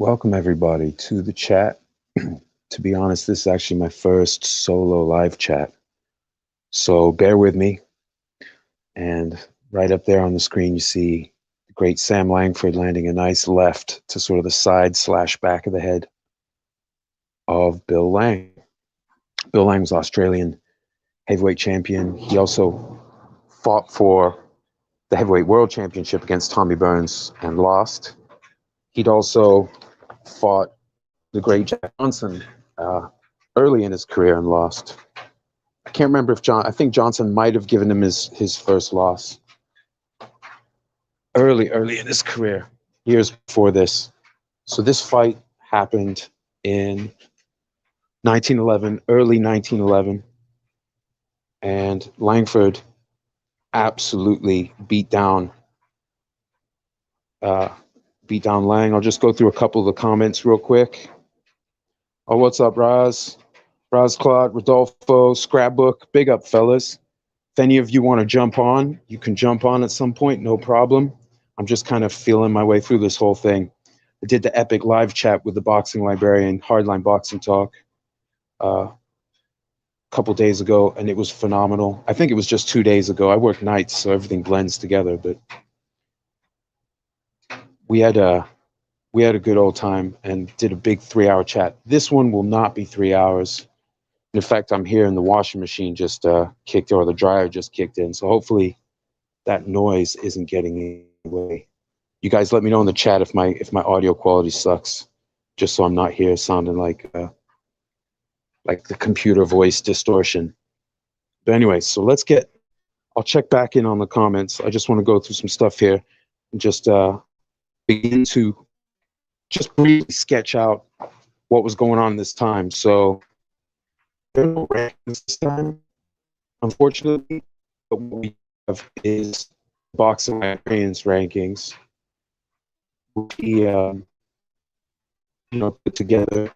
Welcome everybody to the chat. To be honest, this is actually my first solo live chat. So bear with me. And right up there on the screen, you see the great Sam Langford landing a nice left to sort of the side slash back of the head of Bill Lang. Bill Lang was Australian heavyweight champion. He also fought for the heavyweight world championship against Tommy Burns and lost. He'd also fought the great Jack Johnson early in his career and lost. I can't remember if I think Johnson might have given him his first loss early in his career, years before this. So this fight happened in 1911, early 1911, and Langford absolutely beat down Lang. I'll just go through a couple of the comments real quick. Oh, what's up, Raz? Claude, Rodolfo, Scrapbook, big up, fellas. If any of you want to jump on, you can jump on at some point, no problem. I'm just kind of feeling my way through this whole thing. I did the epic live chat with the boxing librarian, Hardline Boxing Talk, a couple days ago, and it was phenomenal. I think it was just 2 days ago. I work nights, so everything blends together, but we had a good old time and did a big 3-hour chat. This one will not be 3 hours. In fact, I'm here and the washing machine just kicked, or the dryer just kicked in. So hopefully that noise isn't getting in the way. You guys let me know in the chat if my audio quality sucks, just so I'm not here sounding like the computer voice distortion. But anyway, so I'll check back in on the comments. I just want to go through some stuff here and just begin to just briefly sketch out what was going on this time. So there are no rankings this time, unfortunately, but what we have is boxing librarians rankings. We put together,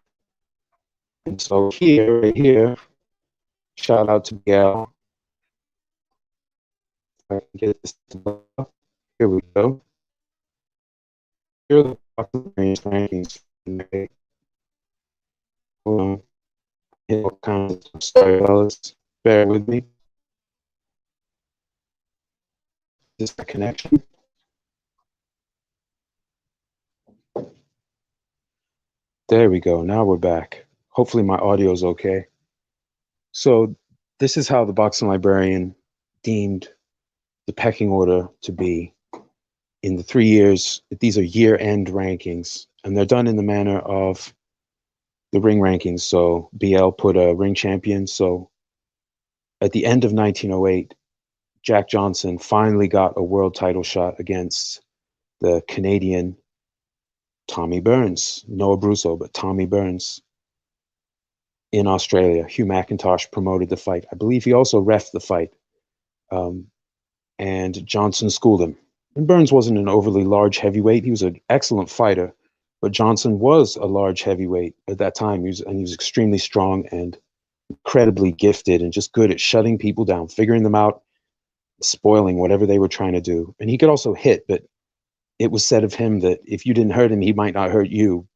and so right here, shout out to Miguel. If I can get this up. Here we go. Here are the boxing librarians rankings. Hold on. Hit all kinds of sorry, fellas. Bear with me. Is this the connection? There we go. Now we're back. Hopefully my audio is okay. So this is how the boxing librarian deemed the pecking order to be in the 3 years. These are year-end rankings, and they're done in the manner of the ring rankings. So BL put a ring champion. So at the end of 1908, Jack Johnson finally got a world title shot against the Canadian Tommy Burns, Noah Brusso, but Tommy Burns in Australia. Hugh McIntosh promoted the fight. I believe he also reffed the fight. And Johnson schooled him. And Burns wasn't an overly large heavyweight. He was an excellent fighter, but Johnson was a large heavyweight at that time. He was extremely strong and incredibly gifted and just good at shutting people down, figuring them out, spoiling whatever they were trying to do. And he could also hit, but it was said of him that if you didn't hurt him, he might not hurt you.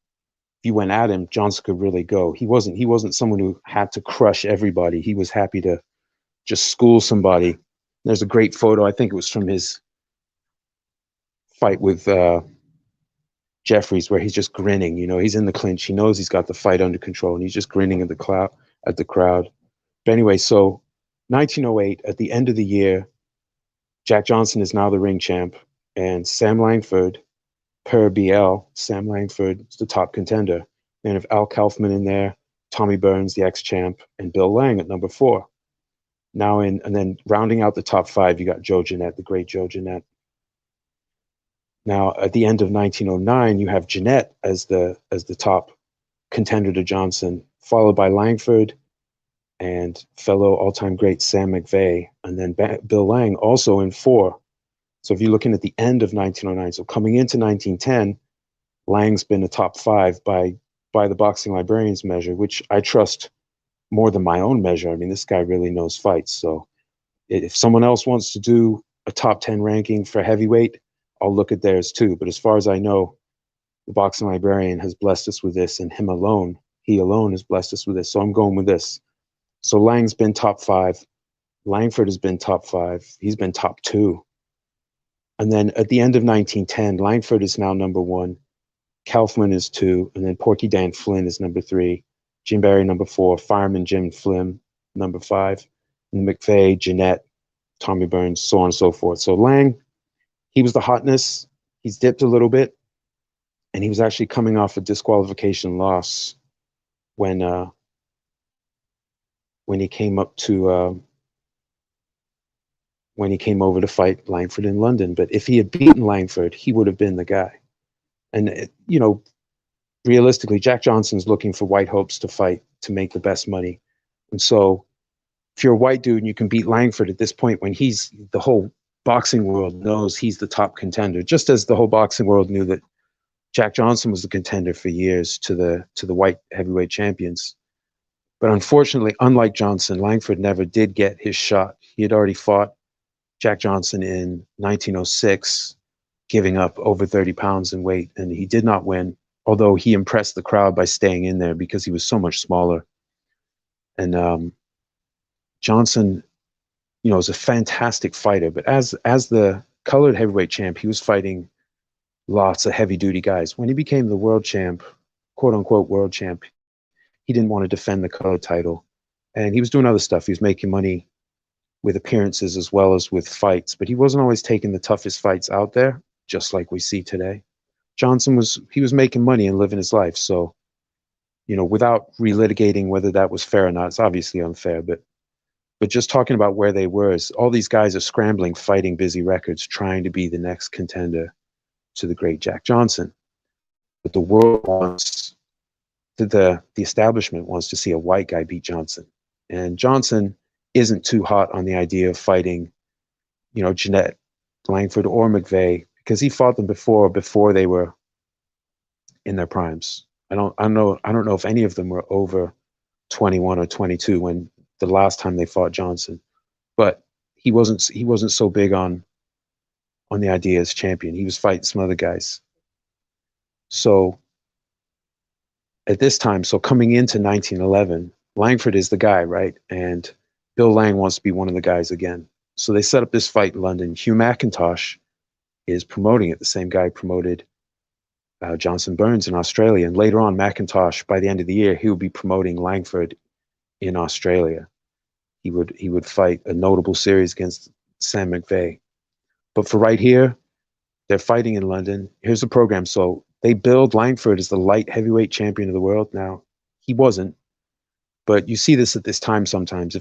If you went at him, Johnson could really go. He wasn't someone who had to crush everybody. He was happy to just school somebody. There's a great photo. I think it was from his fight with Jeffries, where he's just grinning. He's in the clinch. He knows he's got the fight under control, and he's just grinning at the crowd. But anyway, so 1908, at the end of the year, Jack Johnson is now the ring champ, and Sam Langford, per BL, Sam Langford is the top contender. And if Al Kaufman in there, Tommy Burns, the ex-champ, and Bill Lang at number 4. And then rounding out the top 5, you got Joe Jeanette, the great Joe Jeanette. Now, at the end of 1909, you have Jeanette as the top contender to Johnson, followed by Langford and fellow all-time great Sam McVeigh, and then Bill Lang also in 4. So if you're looking at the end of 1909, so coming into 1910, Lang's been a top 5 by the boxing librarian's measure, which I trust more than my own measure. I mean, this guy really knows fights. So if someone else wants to do a top 10 ranking for heavyweight, I'll look at theirs too. But as far as I know, The boxing librarian has blessed us with this, and he alone has blessed us with this. So I'm going with this. So Lang's been top 5. Langford has been top 5. He's been top 2. And then at the end of 1910, Langford is now number 1. Cal Flynn is 2. And then Porky Dan Flynn is number 3. Jim Barry, number 4. Fireman Jim Flynn, number 5. And McVeigh, Jeanette, Tommy Burns, so on and so forth. So Lang, he was the hotness. He's dipped a little bit. And he was actually coming off a disqualification loss when he came up to when he came over to fight Langford in London. But if he had beaten Langford, he would have been the guy. And realistically, Jack Johnson's looking for white hopes to fight to make the best money. And so if you're a white dude and you can beat Langford at this point, when the whole boxing world knows he's the top contender, just as the whole boxing world knew that Jack Johnson was the contender for years to the white heavyweight champions. But unfortunately, unlike Johnson, Langford never did get his shot. He had already fought Jack Johnson in 1906, giving up over 30 pounds in weight, and he did not win, although he impressed the crowd by staying in there because he was so much smaller. And Johnson, is a fantastic fighter, but as the colored heavyweight champ, he was fighting lots of heavy-duty guys. When he became the world champ, quote-unquote world champ, he didn't want to defend the color title. And he was doing other stuff. He was making money with appearances as well as with fights, but he wasn't always taking the toughest fights out there, just like we see today. Johnson was making money and living his life. So, without relitigating whether that was fair or not, it's obviously unfair, but just talking about where they were, is all these guys are scrambling, fighting busy records, trying to be the next contender to the great Jack Johnson. But the world wants, the establishment wants to see a white guy beat Johnson. And Johnson isn't too hot on the idea of fighting, Jeanette, Langford, or McVeigh, because he fought them before they were in their primes. I don't know if any of them were over 21 or 22 when the last time they fought Johnson. But he wasn't so big on the idea as champion. He was fighting some other guys. So at this time, coming into 1911, Langford is the guy, right? And Bill Lang wants to be one of the guys again. So they set up this fight in London. Hugh McIntosh is promoting it, the same guy promoted Johnson Burns in Australia. And later on, McIntosh, by the end of the year, he would be promoting Langford in Australia. He would fight a notable series against Sam McVeigh. But for right here, they're fighting in London. Here's the program. So they build Langford as the light heavyweight champion of the world. Now, he wasn't, but you see this at this time sometimes.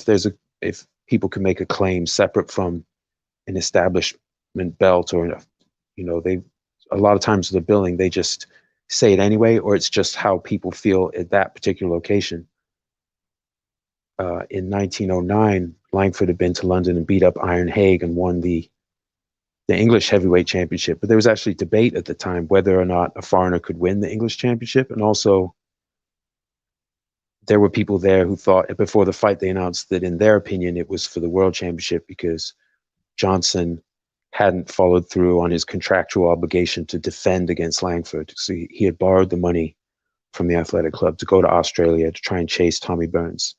If people can make a claim separate from an establishment belt, or a lot of times with the billing, they just say it anyway, or it's just how people feel at that particular location. In 1909, Langford had been to London and beat up Iron Haig and won the English heavyweight championship. But there was actually debate at the time whether or not a foreigner could win the English championship. And also, there were people there who thought, before the fight, they announced that in their opinion, it was for the world championship because Johnson hadn't followed through on his contractual obligation to defend against Langford. So he had borrowed the money from the athletic club to go to Australia to try and chase Tommy Burns.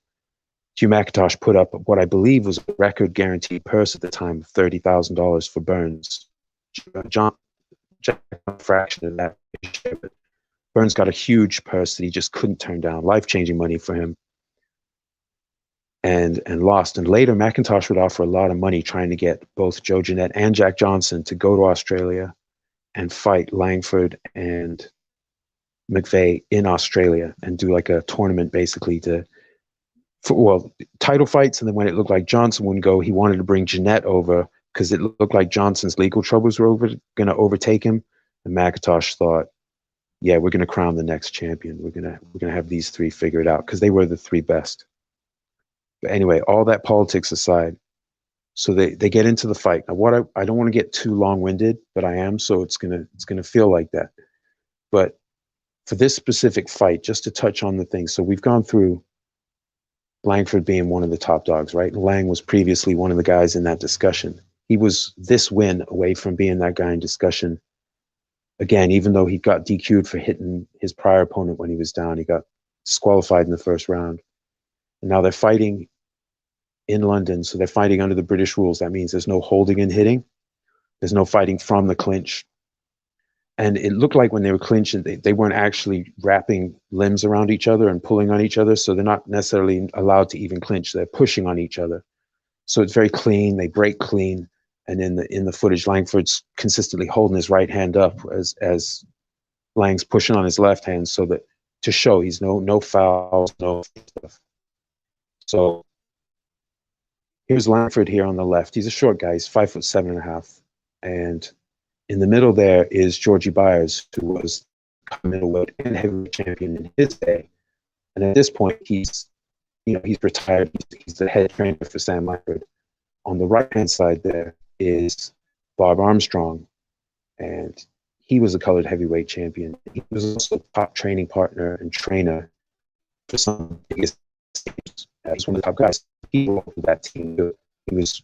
Hugh McIntosh put up what I believe was a record guaranteed purse at the time of $30,000 for Burns. Jack a fraction of that, but Burns got a huge purse that he just couldn't turn down, life-changing money for him, and lost. And later, McIntosh would offer a lot of money trying to get both Joe Jeanette and Jack Johnson to go to Australia and fight Langford and McVeigh in Australia and do like a tournament basically title fights. And then when it looked like Johnson wouldn't go, he wanted to bring Jeanette over because it looked like Johnson's legal troubles were going to overtake him. And McIntosh thought, yeah, we're going to crown the next champion. We're going to have these three figure it out because they were the three best. But anyway, all that politics aside, so they get into the fight. Now, what I don't want to get too long-winded, but I am, so it's gonna feel like that. But for this specific fight, just to touch on the things, so we've gone through Langford being one of the top dogs, right? Lang was previously one of the guys in that discussion. He was this win away from being that guy in discussion Again, even though he got DQ'd for hitting his prior opponent when he was down, he got disqualified in the first round. And now they're fighting in London, so they're fighting under the British rules. That means there's no holding and hitting. There's no fighting from the clinch. And it looked like when they were clinching, they weren't actually wrapping limbs around each other and pulling on each other, so they're not necessarily allowed to even clinch. They're pushing on each other. So it's very clean. They break clean. And in the footage, Langford's consistently holding his right hand up as Lang's pushing on his left hand, so that to show he's no fouls, no stuff. So here's Langford here on the left. He's a short guy. He's 5'7.5", and in the middle there is Georgie Byers, who was middleweight and heavyweight champion in his day. And at this point, he's retired. He's the head trainer for Sam Langford. On the right-hand side there is Bob Armstrong, and he was a colored heavyweight champion. He was also a top training partner and trainer for some of the biggest teams. He was one of the top guys. He rolled with that team. He was,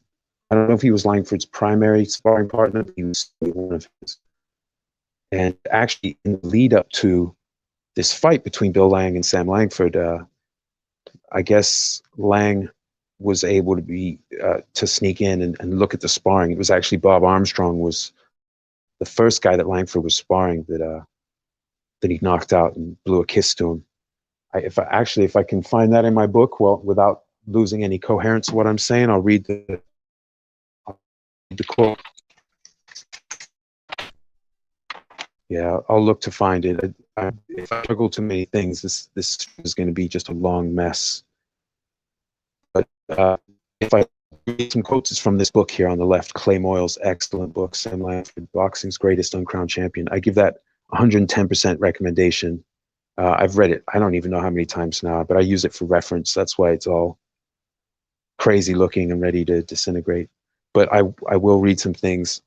I don't know if he was Langford's primary sparring partner, but he was one of his. And actually, in the lead up to this fight between Bill Lang and Sam Langford, I guess Lang was able to sneak in and look at the sparring. It was actually Bob Armstrong was the first guy that Langford was sparring that he knocked out and blew a kiss to him. If I can find that in my book, well, without losing any coherence of what I'm saying, I'll read the quote. Yeah, I'll look to find it. If I struggle too many things, this is going to be just a long mess. But if I read some quotes, it's from this book here on the left, Clay Moyle's excellent book, Sam Langford, Boxing's Greatest Uncrowned Champion. I give that 110% recommendation. I've read it, I don't even know how many times now, but I use it for reference. That's why it's all crazy looking and ready to disintegrate. But I will read some things,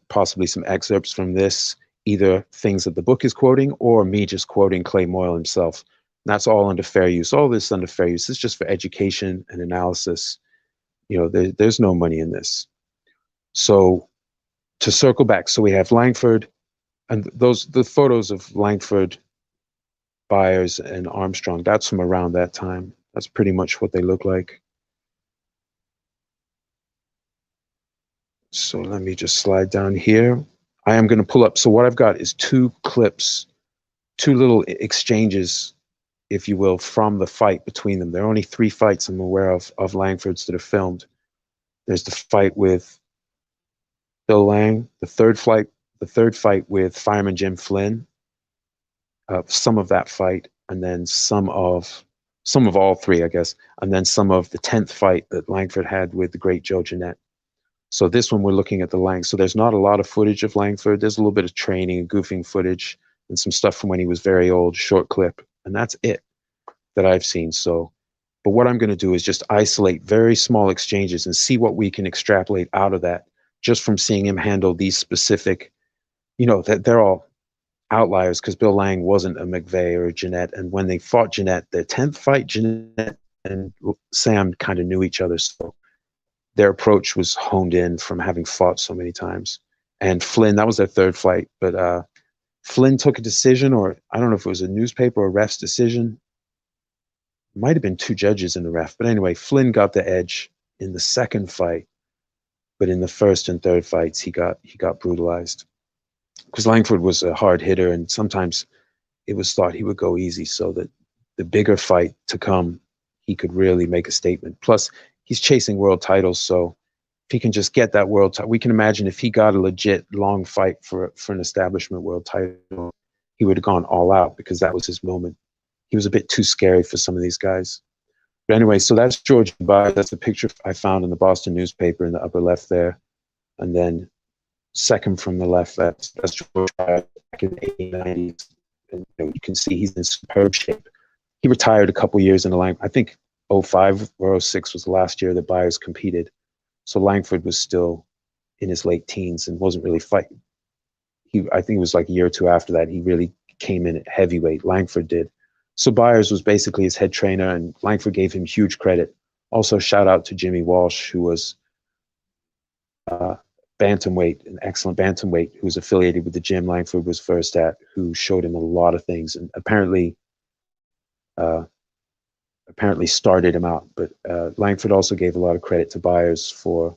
possibly some excerpts from this, either things that the book is quoting or me just quoting Clay Moyle himself. And that's all under fair use. All this under fair use. It's just for education and analysis. You know, there's no money in this. So to circle back, so we have Langford, and the photos of Langford, Byers, and Armstrong, that's from around that time. That's pretty much what they look like. So let me just slide down here. I am going to pull up. So what I've got is two clips, two little exchanges, if you will, from the fight between them. There are only 3 fights I'm aware of Langford's that are filmed. There's the fight with Bill Lang, the third fight with Fireman Jim Flynn, some of that fight, and then some of all 3, I guess, and then some of the 10th fight that Langford had with the great Joe Jeanette. So this one, we're looking at the Lang. So there's not a lot of footage of Langford. There's a little bit of training and goofing footage and some stuff from when he was very old, short clip. And that's it that I've seen. So, but what I'm going to do is just isolate very small exchanges and see what we can extrapolate out of that just from seeing him handle these specific, you know, that they're all outliers because Bill Lang wasn't a McVeigh or a Jeanette. And when they fought Jeanette, their 10th fight, Jeanette and Sam kind of knew each other. So their approach was honed in from having fought so many times. And Flynn, that was their 3rd fight, but Flynn took a decision, or I don't know if it was a newspaper or a ref's decision. It might have been 2 judges in the ref, but anyway, Flynn got the edge in the 2nd fight, but in the 1st and 3rd fights, he got brutalized. Because Langford was a hard hitter, and sometimes it was thought he would go easy, so that the bigger fight to come, he could really make a statement. Plus, he's chasing world titles, so if he can just get that world title, we can imagine if he got a legit long fight for an establishment world title, he would have gone all out because that was his moment. He was a bit too scary for some of these guys. But anyway, so that's George Byers. That's a picture I found in the Boston newspaper in the upper left there. And then second from the left, that's George Byers back in the 80s, 90s. And you can see he's in superb shape. He retired a couple years in the line. I think 05 or 06 was the last year that Byers competed. So Langford was still in his late teens and wasn't really fighting. I think it was like a year or 2 after that, he really came in at heavyweight. Langford did. So Byers was basically his head trainer, and Langford gave him huge credit. Also, shout out to Jimmy Walsh, who was bantamweight, an excellent bantamweight who was affiliated with the gym Langford was first at, who showed him a lot of things and uh, apparently started him out. But Langford also gave a lot of credit to Byers for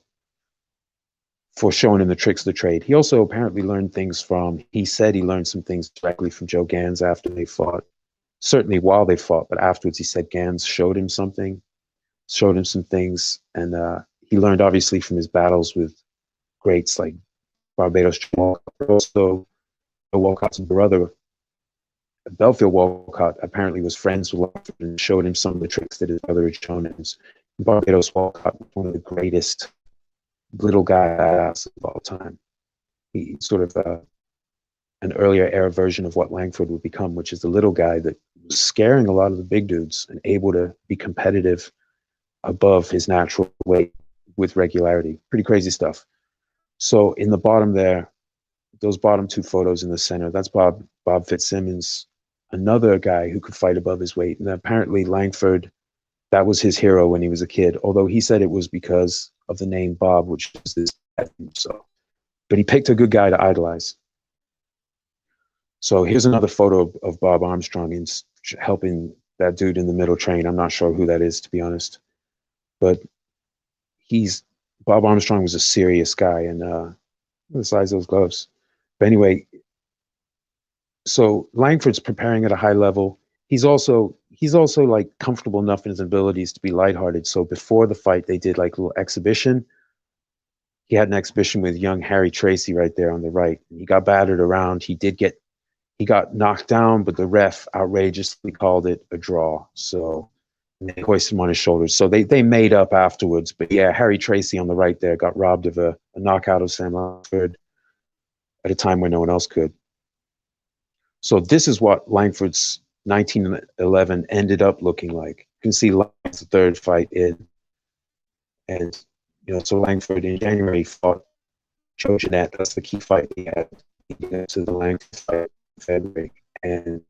showing him the tricks of the trade. He also apparently learned things he said he learned some things directly from Joe Gans after they fought. Certainly while they fought, but afterwards he said Gans showed him some things. And he learned obviously from his battles with greats like Barbados Walcott, but also Walcott's brother, Belfield Walcott, apparently was friends with Langford and showed him some of the tricks that his brother had shown him. Barbados Walcott was one of the greatest little guys of all time. He's sort of an earlier era version of what Langford would become, which is the little guy that was scaring a lot of the big dudes and able to be competitive above his natural weight with regularity. Pretty crazy stuff. So in the bottom there, those bottom two photos in the center, that's Bob Fitzsimmons, another guy who could fight above his weight. And apparently Langford, that was his hero when he was a kid, although he said it was because of the name Bob, which is his dad. So, but he picked a good guy to idolize. So here's another photo of Bob Armstrong in helping that dude in the middle train. I'm not sure who that is, to be honest, but Bob Armstrong was a serious guy, and the size of those gloves. But anyway, so Langford's preparing at a high level. He's also like comfortable enough in his abilities to be lighthearted. So before the fight, they did like a little exhibition. He had an exhibition with young Harry Tracy right there on the right. He got battered around. He got knocked down, but the ref outrageously called it a draw. So they hoisted him on his shoulders. So they made up afterwards. But yeah, Harry Tracy on the right there got robbed of a knockout of Sam Langford at a time when no one else could. So this is what Langford's 1911 ended up looking like. You can see Langford's third fight in. And, so Langford in January fought Joe Jeanette. That's the key fight he had to the Langford fight in February. And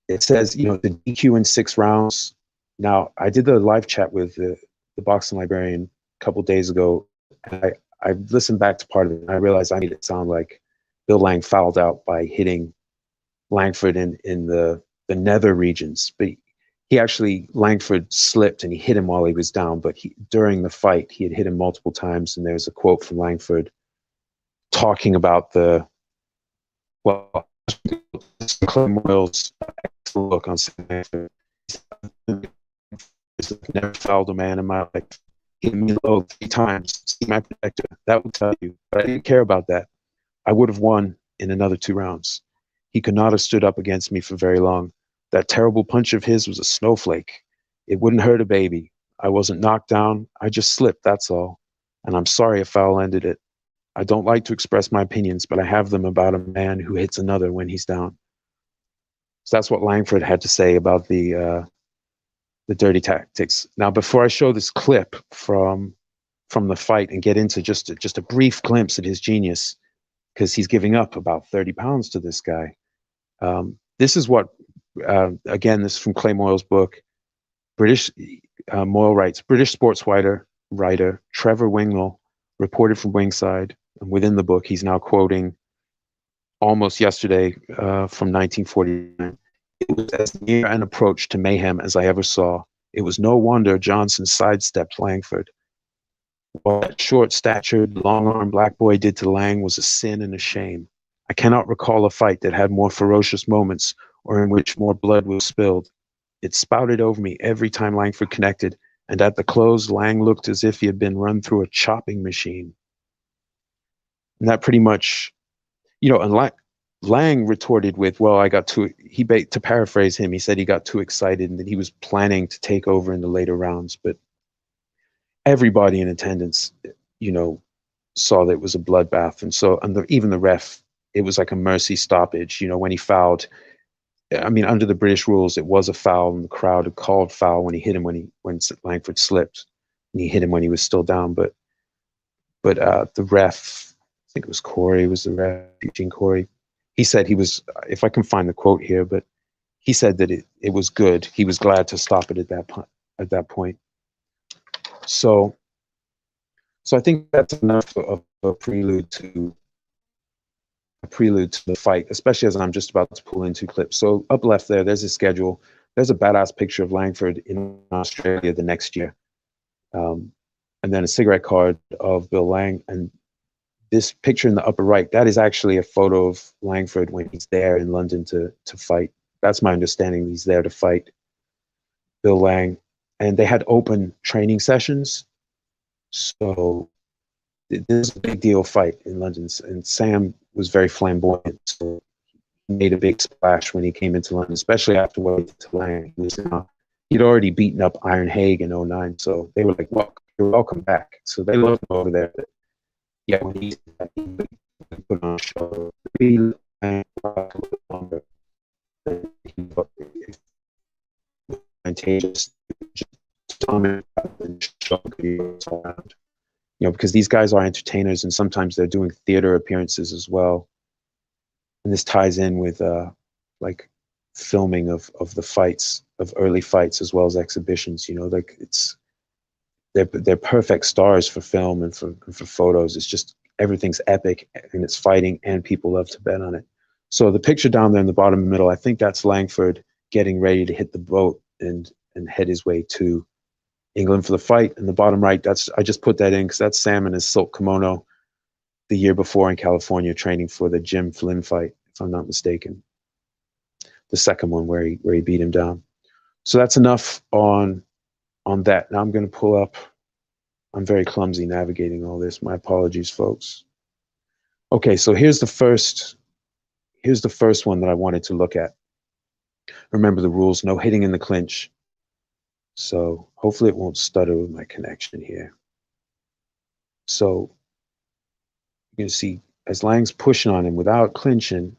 it says, the DQ in 6 rounds. Now, I did the live chat with the boxing librarian a couple of days ago, and I listened back to part of it, and I realized I made it sound like Bill Lang fouled out by hitting Langford in the nether regions. But Langford slipped and he hit him while he was down, but during the fight, he had hit him multiple times, and there's a quote from Langford talking about Clem Royals look on Sam Langford. Never fouled a man in my life. Hit me low 3 times. See my protector. That would tell you. But I didn't care about that. I would have won in another 2 rounds. He could not have stood up against me for very long. That terrible punch of his was a snowflake. It wouldn't hurt a baby. I wasn't knocked down. I just slipped, that's all. And I'm sorry a foul ended it. I don't like to express my opinions, but I have them about a man who hits another when he's down. So that's what Langford had to say about the dirty tactics. Now, before I show this clip from the fight and get into just a brief glimpse at his genius, because he's giving up about 30 pounds to this guy. This is what, again, this is from Clay Moyle's book. Moyle writes, British sports writer Trevor Wingnall reported from Wingside, and within the book, he's now quoting almost yesterday from 1949. It was as near an approach to mayhem as I ever saw. It was no wonder Johnson sidestepped Langford. What that short-statured, long-armed black boy did to Lang was a sin and a shame. I cannot recall a fight that had more ferocious moments or in which more blood was spilled. It spouted over me every time Langford connected, and at the close, Lang looked as if he had been run through a chopping machine. And that pretty much, and Lang retorted with, well, to paraphrase him, he said he got too excited and that he was planning to take over in the later rounds. But everybody in attendance, saw that it was a bloodbath. And so, even the ref, it was like a mercy stoppage. When he fouled, under the British rules, it was a foul, and the crowd had called foul when he hit him when Langford slipped, and he hit him when he was still down. But the ref, I think it was Corey, was the ref, Eugene Corey. He said he was, if I can find the quote here, but he said that it was good. He was glad to stop it at that point. So So I think that's enough of a prelude to the fight, especially as I'm just about to pull in two clips. So up left there, there's a schedule. There's a badass picture of Langford in Australia the next year. And then a cigarette card of Bill Lang. And this picture in the upper right, that is actually a photo of Langford when he's there in London to fight. That's my understanding. He's there to fight Bill Lang. And they had open training sessions. So this is a big deal fight in London. And Sam was very flamboyant. So he made a big splash when he came into London, especially after what he did to Lang. He'd already beaten up Iron Haig in 09. So they were like, well, you're welcome back. So they loved him over there. But yeah, when he put on a show, he a little longer. Advantageous, because these guys are entertainers and sometimes they're doing theater appearances as well. And this ties in with like filming of the fights, of early fights as well as exhibitions. Like they're perfect stars for film and for photos. It's just everything's epic and it's fighting and people love to bet on it. So the picture down there in the bottom middle, I think that's Langford getting ready to hit the boat and head his way to England for the fight. And the bottom right, I just put that in because that's Sam in his silk kimono the year before in California training for the Jim Flynn fight, if I'm not mistaken. The second one where he beat him down. So that's enough on that. Now I'm going to pull up. I'm very clumsy navigating all this. My apologies, folks. Okay, so here's the first one that I wanted to look at. Remember the rules, no hitting in the clinch. So hopefully it won't stutter with my connection here. So you can see as Lang's pushing on him without clinching,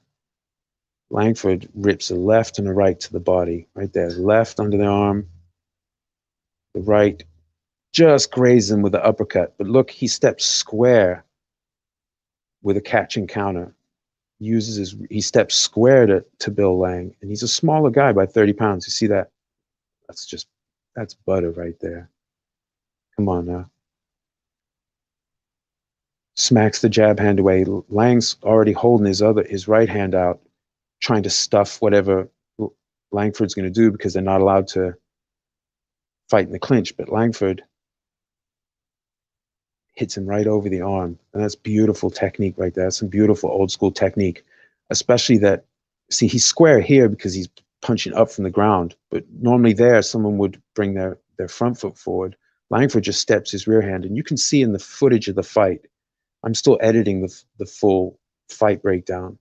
Langford rips a left and a right to the body, right there. Left under the arm, the right just grazes him with the uppercut. But look, he steps square with a catch and counter. He steps square to Bill Lang, and he's a smaller guy by 30 pounds. You see that? That's butter right there. Come on now. Smacks the jab hand away. Lang's already holding his right hand out, trying to stuff whatever Langford's going to do because they're not allowed to fight in the clinch. But Langford hits him right over the arm. And that's beautiful technique right there. That's some beautiful old school technique, especially that, see, he's square here because he's punching up from the ground. But normally there, someone would bring their front foot forward. Langford just steps his rear hand. And you can see in the footage of the fight, I'm still editing the full fight breakdown.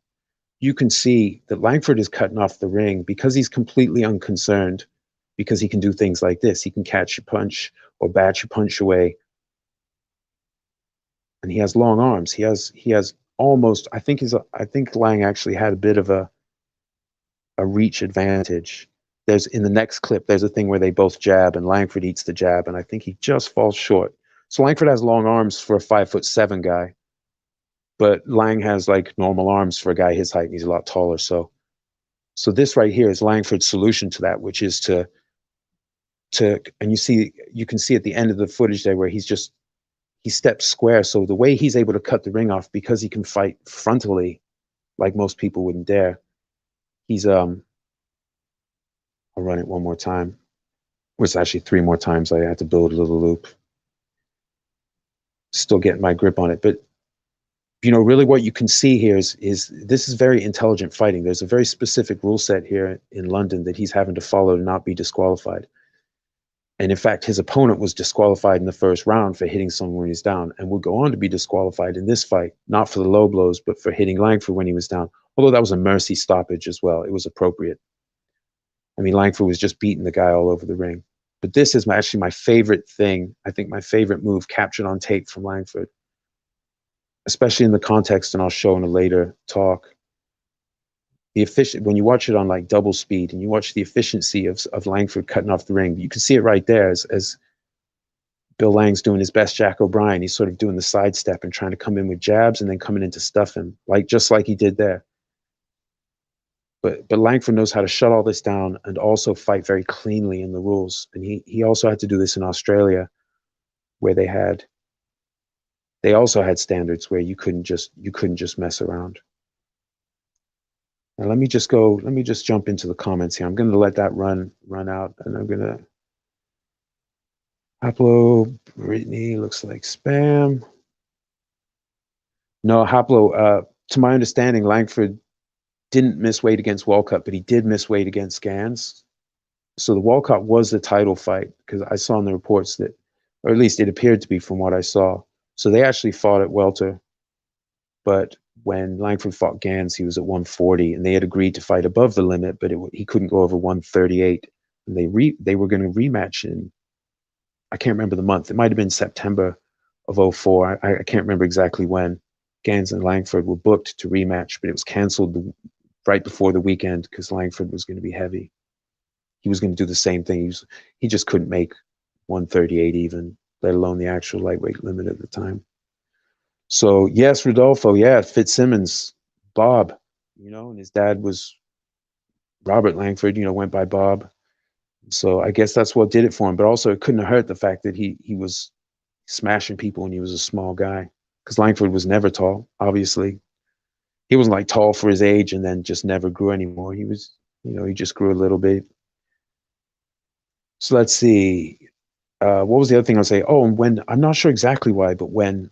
You can see that Langford is cutting off the ring because he's completely unconcerned, because he can do things like this. He can catch your punch or bat your punch away. And he has long arms. He has almost, I think Lang actually had a bit of a reach advantage. In the next clip, there's a thing where they both jab and Langford eats the jab, and I think he just falls short. So Langford has long arms for a 5'7" guy, but Lang has like normal arms for a guy his height, and he's a lot taller. So this right here is Langford's solution to that, which is to and you can see at the end of the footage there where he steps square. So the way he's able to cut the ring off, because he can fight frontally like most people wouldn't dare, I'll run it one more time. It's actually 3 more times. I had to build a little loop. Still getting my grip on it. But, really what you can see here is this is very intelligent fighting. There's a very specific rule set here in London that he's having to follow to not be disqualified. And in fact, his opponent was disqualified in the first round for hitting someone when he's down, and would go on to be disqualified in this fight, not for the low blows, but for hitting Langford when he was down. Although that was a mercy stoppage as well. It was appropriate. I mean, Langford was just beating the guy all over the ring. But this is actually my favorite thing. I think my favorite move captured on tape from Langford, especially in the context, and I'll show in a later talk. When you watch it on like double speed and you watch the efficiency of Langford cutting off the ring, you can see it right there as Bill Lang's doing his best Jack O'Brien. He's sort of doing the sidestep and trying to come in with jabs and then coming in to stuff him, just like he did there. But Langford knows how to shut all this down and also fight very cleanly in the rules. And he also had to do this in Australia, where they had they also had standards where you couldn't just mess around. Now let me just jump into the comments here. I'm going to let that run out, and I'm going to upload. Brittany looks like spam. No, Haplo, to my understanding, Langford didn't miss weight against Walcott, but he did miss weight against Gans. So the Walcott was the title fight, because I saw in the reports that, or at least it appeared to be from what I saw. So they actually fought at welter, but when Langford fought Gans, he was at 140, and they had agreed to fight above the limit, but he couldn't go over 138. And they were going to rematch in, I can't remember the month. It might have been September of 04. I can't remember exactly when. Gans and Langford were booked to rematch, but it was canceled right before the weekend because Langford was going to be heavy. He was going to do the same thing. He just couldn't make 138 even, let alone the actual lightweight limit at the time. So yes, Rodolfo, yeah, Fitzsimmons, Bob, and his dad was Robert Langford, went by Bob. So I guess that's what did it for him. But also it couldn't have hurt the fact that he was smashing people when he was a small guy, because Langford was never tall, obviously. He wasn't like tall for his age and then just never grew anymore. He was, he just grew a little bit. So let's see. What was the other thing I'll say? Oh, and when, I'm not sure exactly why, but when,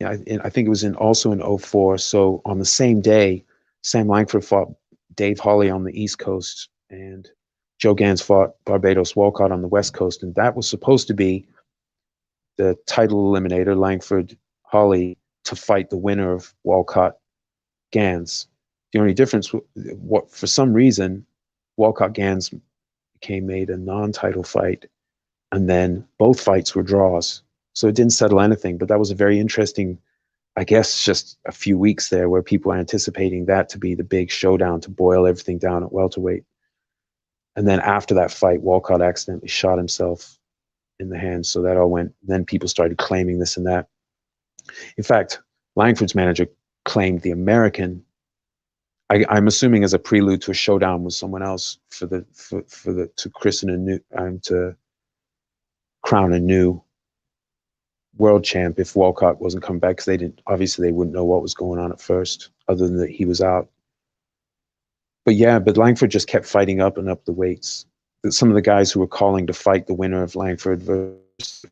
I think it was also in 04. So on the same day, Sam Langford fought Dave Hawley on the East Coast, and Joe Gans fought Barbados Walcott on the West Coast. And that was supposed to be the title eliminator, Langford Hawley, to fight the winner of Walcott Gans. The only difference, for some reason, Walcott Gans became made a non-title fight, and then both fights were draws. So it didn't settle anything, but that was a very interesting, I guess, just a few weeks there where people were anticipating that to be the big showdown to boil everything down at welterweight. And then after that fight, Walcott accidentally shot himself in the hand. So that all went, then people started claiming this and that. In fact, Langford's manager claimed the American, I'm assuming as a prelude to a showdown with someone else to christen a new, to crown a new world champ if Walcott wasn't coming back, because they wouldn't know what was going on at first, other than that he was out. But Langford just kept fighting up and up the weights. Some of the guys who were calling to fight the winner of Langford versus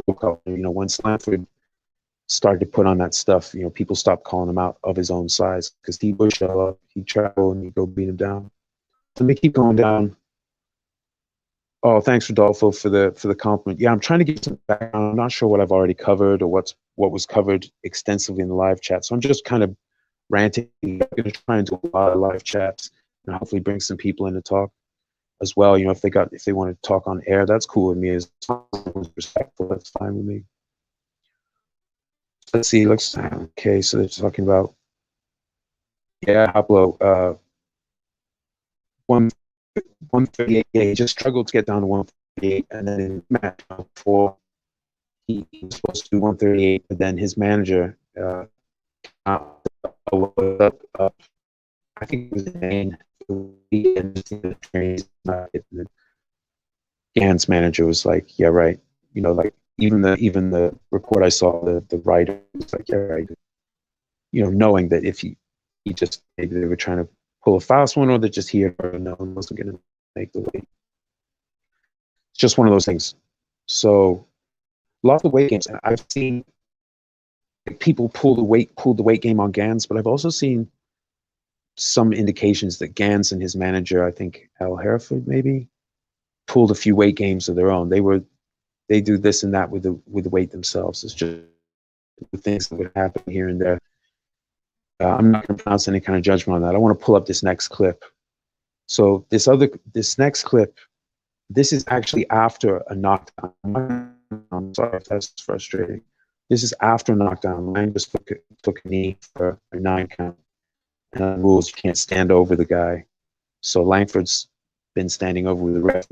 Walcott, once Langford started to put on that stuff, people stopped calling him out of his own size, because he would show up, he'd travel, and he'd go beat him down. Let me keep going down. Oh, thanks, Rodolfo, for the compliment. Yeah, I'm trying to get some background. I'm not sure what I've already covered or what was covered extensively in the live chat. So I'm just kind of ranting. I'm going to try and do a lot of live chats and hopefully bring some people in to talk as well. If they want to talk on air, that's cool with me. As long as everyone's respectful, that's fine with me. Let's see. Okay. So they're talking about, Haplo, 138. Yeah, he just struggled to get down to 138, and then in match before he was supposed to do 138, but then his manager, I think it was in Maine, the Gans manager was like, yeah, right. Like even the report I saw, the writer was like, yeah, right. Knowing that if he just, maybe they were trying to pull a fast one, or that just he already know and wasn't going to make the weight. It's just one of those things. So lots of weight games. I've seen people pull the weight game on Gans, but I've also seen some indications that Gans and his manager, I think Al Hereford maybe, pulled a few weight games of their own. They do this and that with the weight themselves. It's just the things that would happen here and there. I'm not going to pronounce any kind of judgment on that. I want to pull up this next clip. So this next clip, this is actually after a knockdown. I'm sorry if that's frustrating. This is after a knockdown. Lang just took a knee for a 9 count. And rules, you can't stand over the guy. So Langford's been standing over with the ref,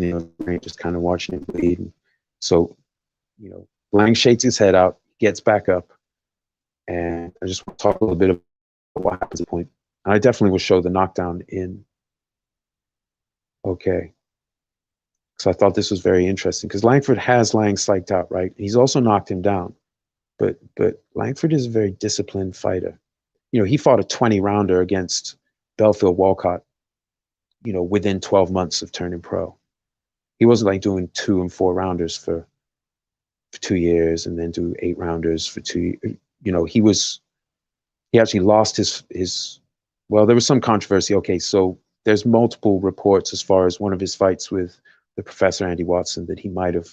just kind of watching him bleed. So, Lang shakes his head out, gets back up, and I just want to talk a little bit about what happens at the point. And I definitely will show the knockdown in. Okay. So I thought this was very interesting because Langford has Lang psyched out, right? He's also knocked him down, but Langford is a very disciplined fighter. He fought a 20 rounder against Belfield Walcott, within 12 months of turning pro. He wasn't like doing 2 and 4 rounders for 2 years and then do 8 rounders for 2. He actually lost his. Well, there was some controversy. Okay, so there's multiple reports as far as one of his fights with the professor Andy Watson that he might have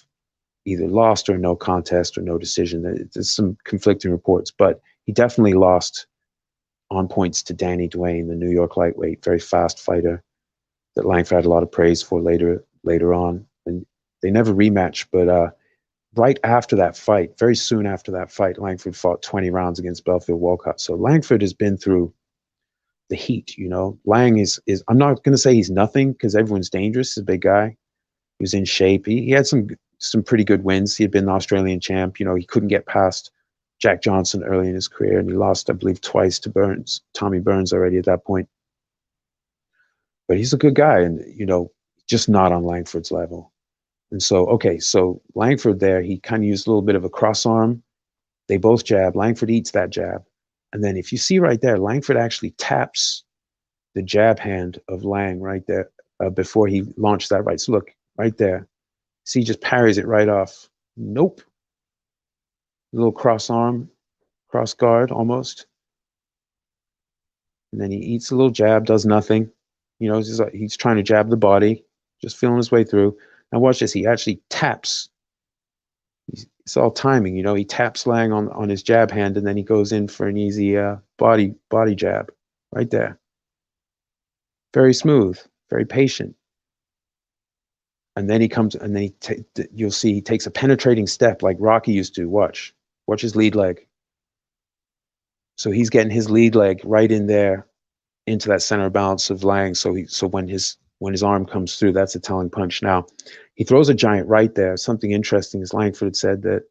either lost or no contest or no decision. There's some conflicting reports, but he definitely lost on points to Danny Duane, the New York lightweight, very fast fighter that Langford had a lot of praise for later on. And they never rematched, but right after that fight, very soon after that fight, Langford fought 20 rounds against Belfield Walcott. So Langford has been through the heat. Lang is I'm not going to say he's nothing because everyone's dangerous. He's a big guy. He was in shape. He had some pretty good wins. He had been the Australian champ. He couldn't get past Jack Johnson early in his career, and he lost, I believe, twice to Tommy Burns already at that point. But he's a good guy, and just not on Langford's level. And so Langford there, he kind of used a little bit of a cross arm. They both jab. Langford eats that jab. And then if you see right there, Langford actually taps the jab hand of Lang right there before he launched that right. So look, right there. See, he just parries it right off. Nope. A little cross arm, cross guard almost. And then he eats a little jab, does nothing. He's trying to jab the body, just feeling his way through. Now watch this. He actually taps. It's all timing. He taps Lang on his jab hand, and then he goes in for an easy body jab right there. Very smooth, very patient. And then he comes, and then you'll see he takes a penetrating step like Rocky used to. Watch his lead leg. So he's getting his lead leg right in there into that center of balance of Lang. So when his arm comes through, that's a telling punch. Now, he throws a giant right there. Something interesting is Langford said that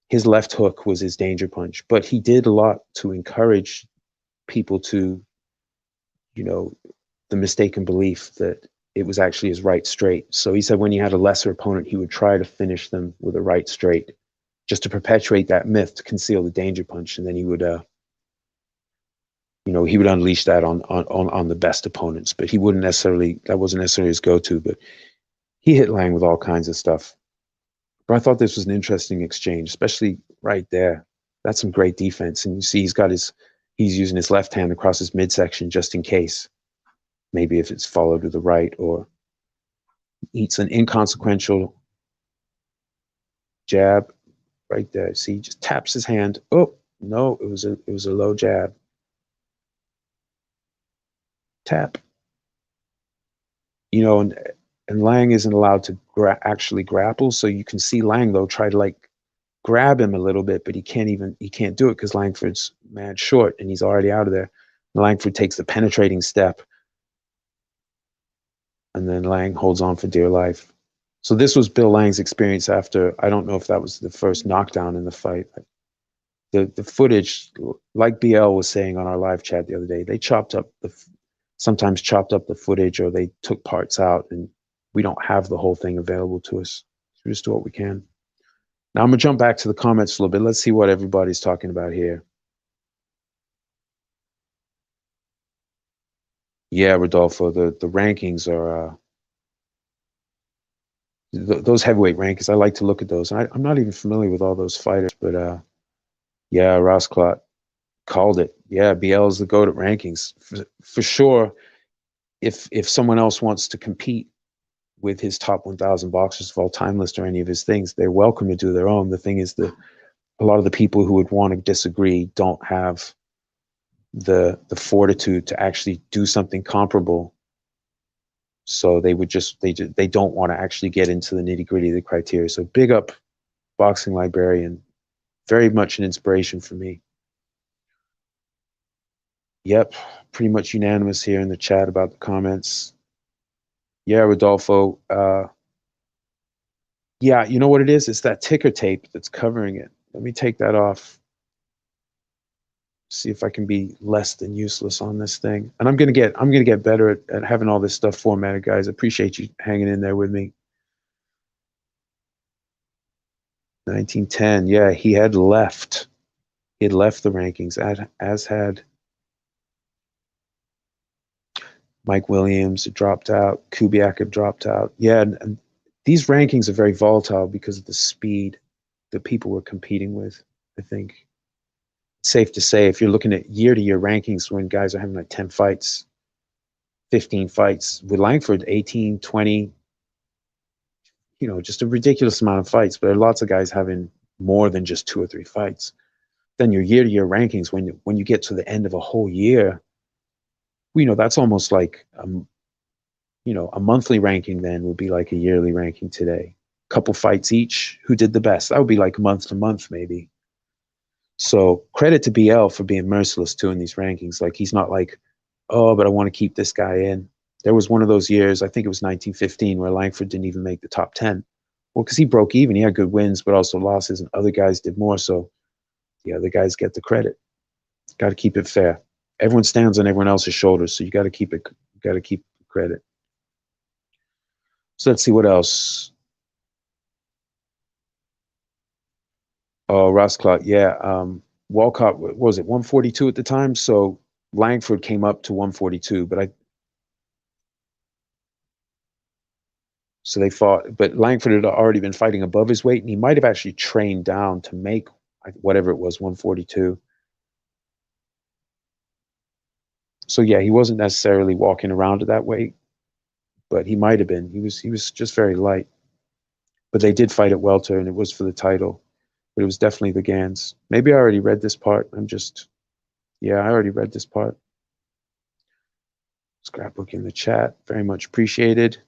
his left hook was his danger punch, but he did a lot to encourage people to, the mistaken belief that it was actually his right straight. So he said when he had a lesser opponent, he would try to finish them with a right straight just to perpetuate that myth, to conceal the danger punch. And then he would, he would unleash that on the best opponents, but that wasn't necessarily his go-to, but he hit Lang with all kinds of stuff. But I thought this was an interesting exchange, especially right there. That's some great defense. And you see he's using his left hand across his midsection just in case. Maybe if it's followed with the right, or eats an inconsequential jab right there. See, he just taps his hand. Oh, no, it was a low jab. Tap. And Lang isn't allowed to actually grapple, so you can see Lang though try to grab him a little bit, but he can't do it because Langford's mad short and he's already out of there. Langford takes the penetrating step, and then Lang holds on for dear life. So this was Bill Lang's experience after, I don't know if that was the first knockdown in the fight. The footage, like BL was saying on our live chat the other day, they sometimes chopped up the footage, or they took parts out, and we don't have the whole thing available to us. So we just do what we can. Now I'm gonna jump back to the comments a little bit. Let's see what everybody's talking about here. Yeah, Rodolfo, the rankings are those heavyweight rankings. I like to look at those. I'm not even familiar with all those fighters, but yeah, Ross Clot called it. Yeah, BL is the GOAT at rankings for sure. If someone else wants to compete with his top 1,000 boxers of all time list or any of his things, they're welcome to do their own. The thing is that a lot of the people who would want to disagree don't have the fortitude to actually do something comparable. So they don't want to actually get into the nitty gritty of the criteria. So big up Boxing Librarian, very much an inspiration for me. Yep, pretty much unanimous here in the chat about the comments. Yeah, Rodolfo. Yeah, you know what it is? It's that ticker tape that's covering it. Let me take that off. See if I can be less than useless on this thing. And I'm gonna get better at having all this stuff formatted, guys. I appreciate you hanging in there with me. 1910. Yeah, he had left. He had left the rankings, as had Mike Williams had dropped out. Kubiak had dropped out. Yeah, and these rankings are very volatile because of the speed that people were competing with. I think it's safe to say if you're looking at year-to-year rankings when guys are having like 10 fights, 15 fights, with Langford 18, 20, just a ridiculous amount of fights. But there are lots of guys having more than just 2 or 3 fights. Then your year-to-year rankings, when you get to the end of a whole year, that's almost like a monthly ranking then would be like a yearly ranking today. Couple fights each, who did the best? That would be like month to month, maybe. So credit to BL for being merciless too in these rankings. Like he's not like, oh, but I want to keep this guy in. There was one of those years, I think it was 1915, where Langford didn't even make the top 10. Well, because he broke even. He had good wins, but also losses, and other guys did more. So the other guys get the credit. Got to keep it fair. Everyone stands on everyone else's shoulders, so you got to keep credit. So let's see what else. Oh, Rosclott, yeah. Walcott, what was it, 142 at the time? So Langford came up to 142, so they fought, but Langford had already been fighting above his weight, and he might have actually trained down to make whatever it was, 142. So yeah, he wasn't necessarily walking around at that weight, but he might have been. He was just very light. But they did fight at welter, and it was for the title. But it was definitely the Gans. Maybe I already read this part. Yeah, I already read this part. Scrapbook in the chat, very much appreciated.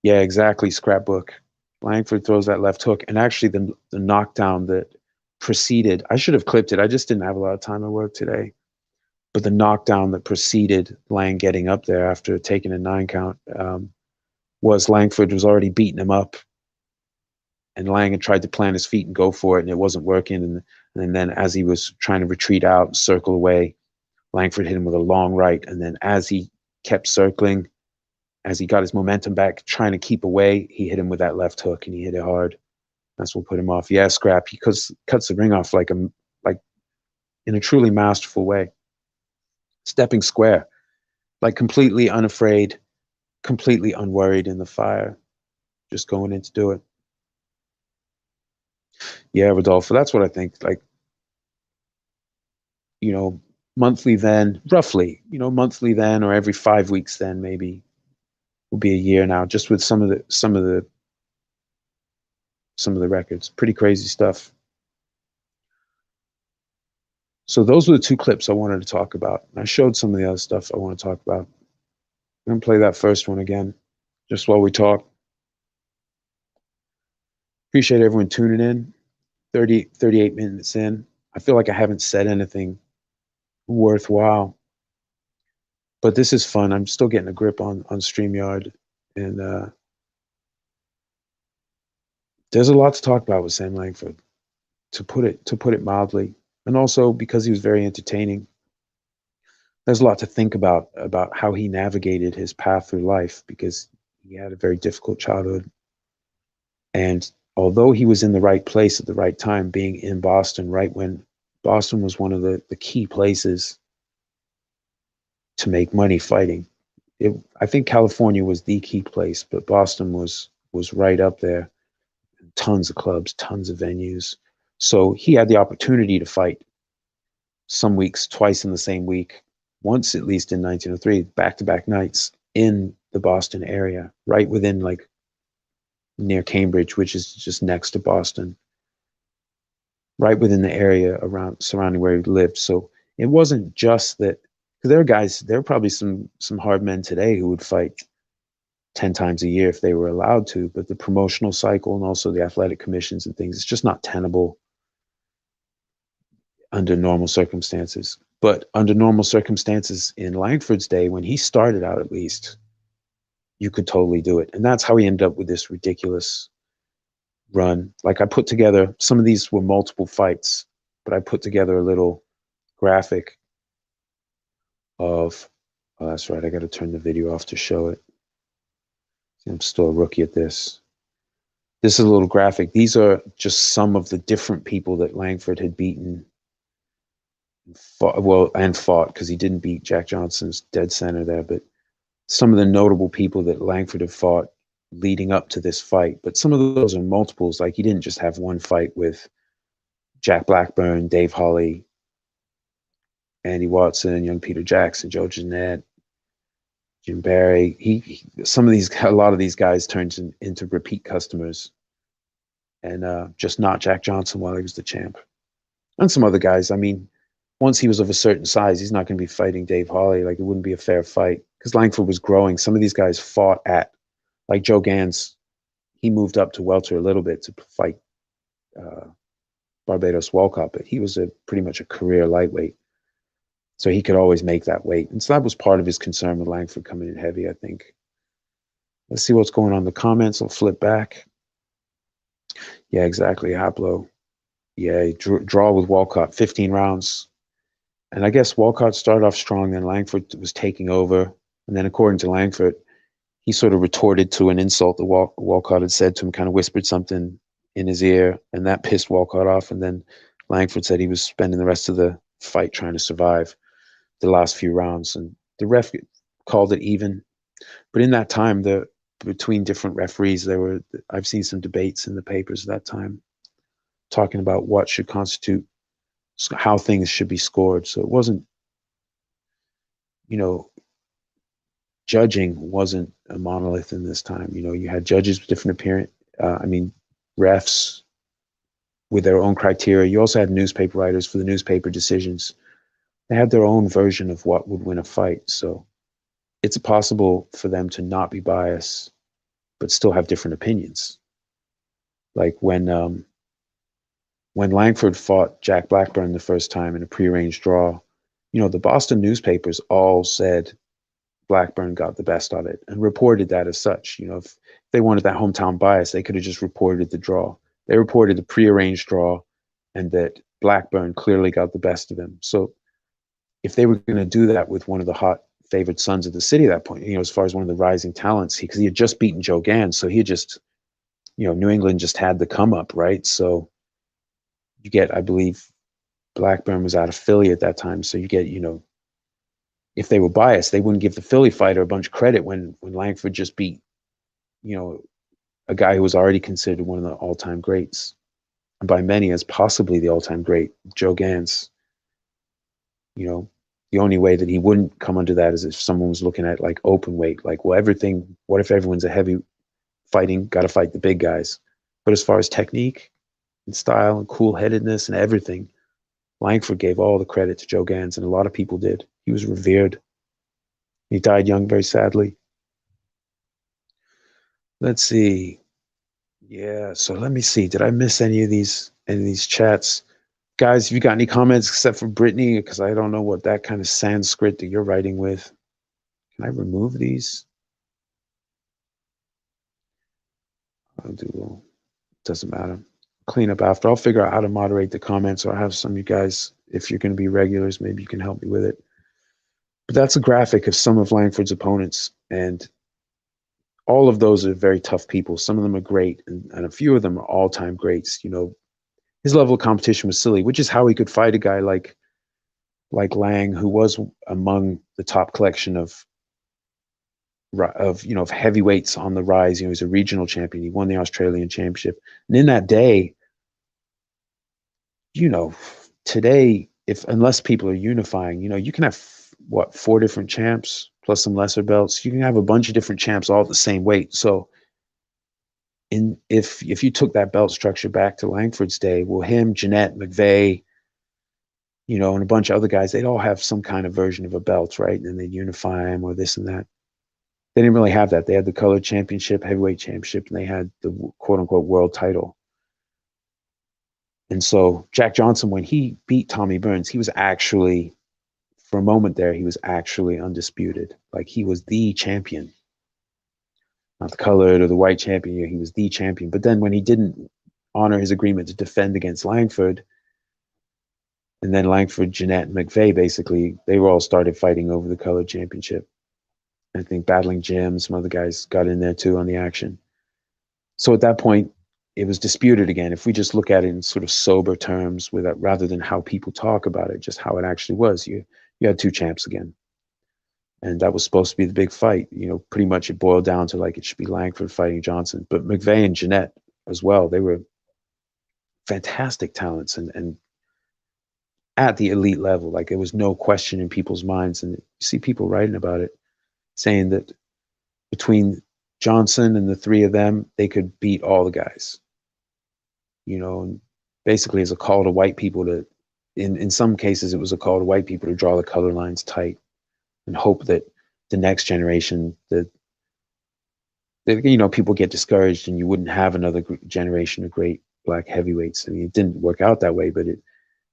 Yeah, exactly, Scrapbook. Langford throws that left hook, and actually the knockdown that preceded, I should have clipped it. I just didn't have a lot of time at work today. But the knockdown that preceded Lang getting up there after taking a 9 count was Langford was already beating him up, and Lang had tried to plant his feet and go for it, and it wasn't working. And then as he was trying to retreat out and circle away, Langford hit him with a long right. And then as he kept circling, as he got his momentum back, trying to keep away, he hit him with that left hook, and he hit it hard. That's what put him off. Yeah, Scrap. He cuts the ring off like in a truly masterful way, stepping square, like completely unafraid, completely unworried in the fire, just going in to do it. Yeah, Rodolfo, that's what I think. Like, monthly then, roughly, monthly then, or every 5 weeks then, maybe will be a year now, just with some of the records. Pretty crazy stuff. So those were the 2 clips I wanted to talk about. I showed some of the other stuff I want to talk about. I'm going to play that first one again, just while we talk. Appreciate everyone tuning in. 38 minutes in. I feel like I haven't said anything worthwhile, but this is fun. I'm still getting a grip on StreamYard, and there's a lot to talk about with Sam Langford, to put it mildly, and also because he was very entertaining. There's a lot to think about how he navigated his path through life, because he had a very difficult childhood. And although he was in the right place at the right time, being in Boston, right when Boston was one of the key places to make money fighting. I think California was the key place, but Boston was right up there. Tons of clubs, tons of venues. So he had the opportunity to fight some weeks, twice in the same week, once at least in 1903, back-to-back nights in the Boston area, right within, like, near Cambridge, which is just next to Boston, right within the area surrounding where he lived. So it wasn't just that, because there are probably some hard men today who would fight 10 times a year if they were allowed to, but the promotional cycle and also the athletic commissions and things, it's just not tenable under normal circumstances. But under normal circumstances in Langford's day, when he started out at least, you could totally do it. And that's how he ended up with this ridiculous run. Like, I put together, some of these were multiple fights, but I put together a little graphic of, oh, that's right, I got to turn the video off to show it. I'm still a rookie at this. This is a little graphic. These are just some of the different people that Langford had beaten, fought, because he didn't beat Jack Johnson's dead center there, but some of the notable people that Langford had fought leading up to this fight. But some of those are multiples. Like, he didn't just have one fight with Jack Blackburn, Dave Holly, Andy Watson, young Peter Jackson, Joe Jeanette, Jim Barry. A lot of these guys turned into repeat customers, and just not Jack Johnson while he was the champ. And some other guys. I mean, once he was of a certain size, he's not going to be fighting Dave Holly. Like, it wouldn't be a fair fight because Langford was growing. Some of these guys fought like Joe Gans. He moved up to welter a little bit to fight Barbados Walcott, but he was pretty much a career lightweight. So he could always make that weight. And so that was part of his concern with Langford coming in heavy, I think. Let's see what's going on in the comments. I'll flip back. Yeah, exactly. Haplo. Yeah, draw with Walcott, 15 rounds. And I guess Walcott started off strong, then Langford was taking over. And then according to Langford, he sort of retorted to an insult that Walcott had said to him, kind of whispered something in his ear, and that pissed Walcott off. And then Langford said he was spending the rest of the fight trying to survive the last few rounds. And the ref called it even. But in that time, between different referees, I've seen some debates in the papers at that time talking about what should constitute, how things should be scored. So it wasn't, judging wasn't a monolith in this time. You had judges with different refs with their own criteria. You also had newspaper writers for the newspaper decisions. They had their own version of what would win a fight. So it's possible for them to not be biased, but still have different opinions. Like when Langford fought Jack Blackburn the first time in a prearranged draw, the Boston newspapers all said Blackburn got the best of it and reported that as such. If they wanted that hometown bias, they could have just reported the draw. They reported the prearranged draw and that Blackburn clearly got the best of him. So if they were going to do that with one of the hot favored sons of the city at that point, as far as one of the rising talents, because he had just beaten Joe Gans, so he had just, New England just had the come up, right? So you get, I believe, Blackburn was out of Philly at that time, so you get, if they were biased, they wouldn't give the Philly fighter a bunch of credit when Langford just beat, a guy who was already considered one of the all-time greats, and by many as possibly the all-time great, Joe Gans. The only way that he wouldn't come under that is if someone was looking at like open weight, like, well, what if everyone's a heavy fighting, got to fight the big guys? But as far as technique and style and cool-headedness and everything, Langford gave all the credit to Joe Gans, and a lot of people did. He was revered. He died young, very sadly. Let's see. Yeah, so let me see. Did I miss any of these chats? Guys, have you got any comments except for Brittany? Because I don't know what that kind of Sanskrit that you're writing with. Can I remove these? Doesn't matter. Clean up after. I'll figure out how to moderate the comments, or have some of you guys, if you're going to be regulars, maybe you can help me with it. But that's a graphic of some of Langford's opponents, and all of those are very tough people. Some of them are great, and a few of them are all-time greats. His level of competition was silly, which is how he could fight a guy like Lang, who was among the top collection of heavyweights on the rise. He's a regional champion. He won the Australian Championship, and in that day, today, unless people are unifying, you can have 4 different champs plus some lesser belts. You can have a bunch of different champs all at the same weight. So if you took that belt structure back to Langford's day, well, him, Jeanette, McVeigh, and a bunch of other guys, they'd all have some kind of version of a belt, right? And then they'd unify them or this and that. They didn't really have that. They had the color championship, heavyweight championship, and they had the quote unquote world title. And so Jack Johnson, when he beat Tommy Burns, he was actually, for a moment there, he was actually undisputed. Like, he was the champion. Not the colored or the white champion, he was the champion. But then when he didn't honor his agreement to defend against Langford, and then Langford, Jeanette, and McVeigh, basically, they were all started fighting over the colored championship. I think Battling Jim, some other guys got in there too on the action. So at that point, it was disputed again. If we just look at it in sort of sober terms, without rather than how people talk about it, just how it actually was, you had two champs again, and that was supposed to be the big fight. You know, pretty much it boiled down to like it should be Langford fighting Johnson, but McVeigh and Jeanette as well. They were fantastic talents and at the elite level. Like there was no question in people's minds, and you see people writing about it, saying that between Johnson and the three of them, they could beat all the guys. You know, and basically as a call to white people to, in some cases, it was a call to white people to draw the color lines tight and hope that the next generation, that you know, people get discouraged and you wouldn't have another generation of great black heavyweights. I mean, it didn't work out that way, but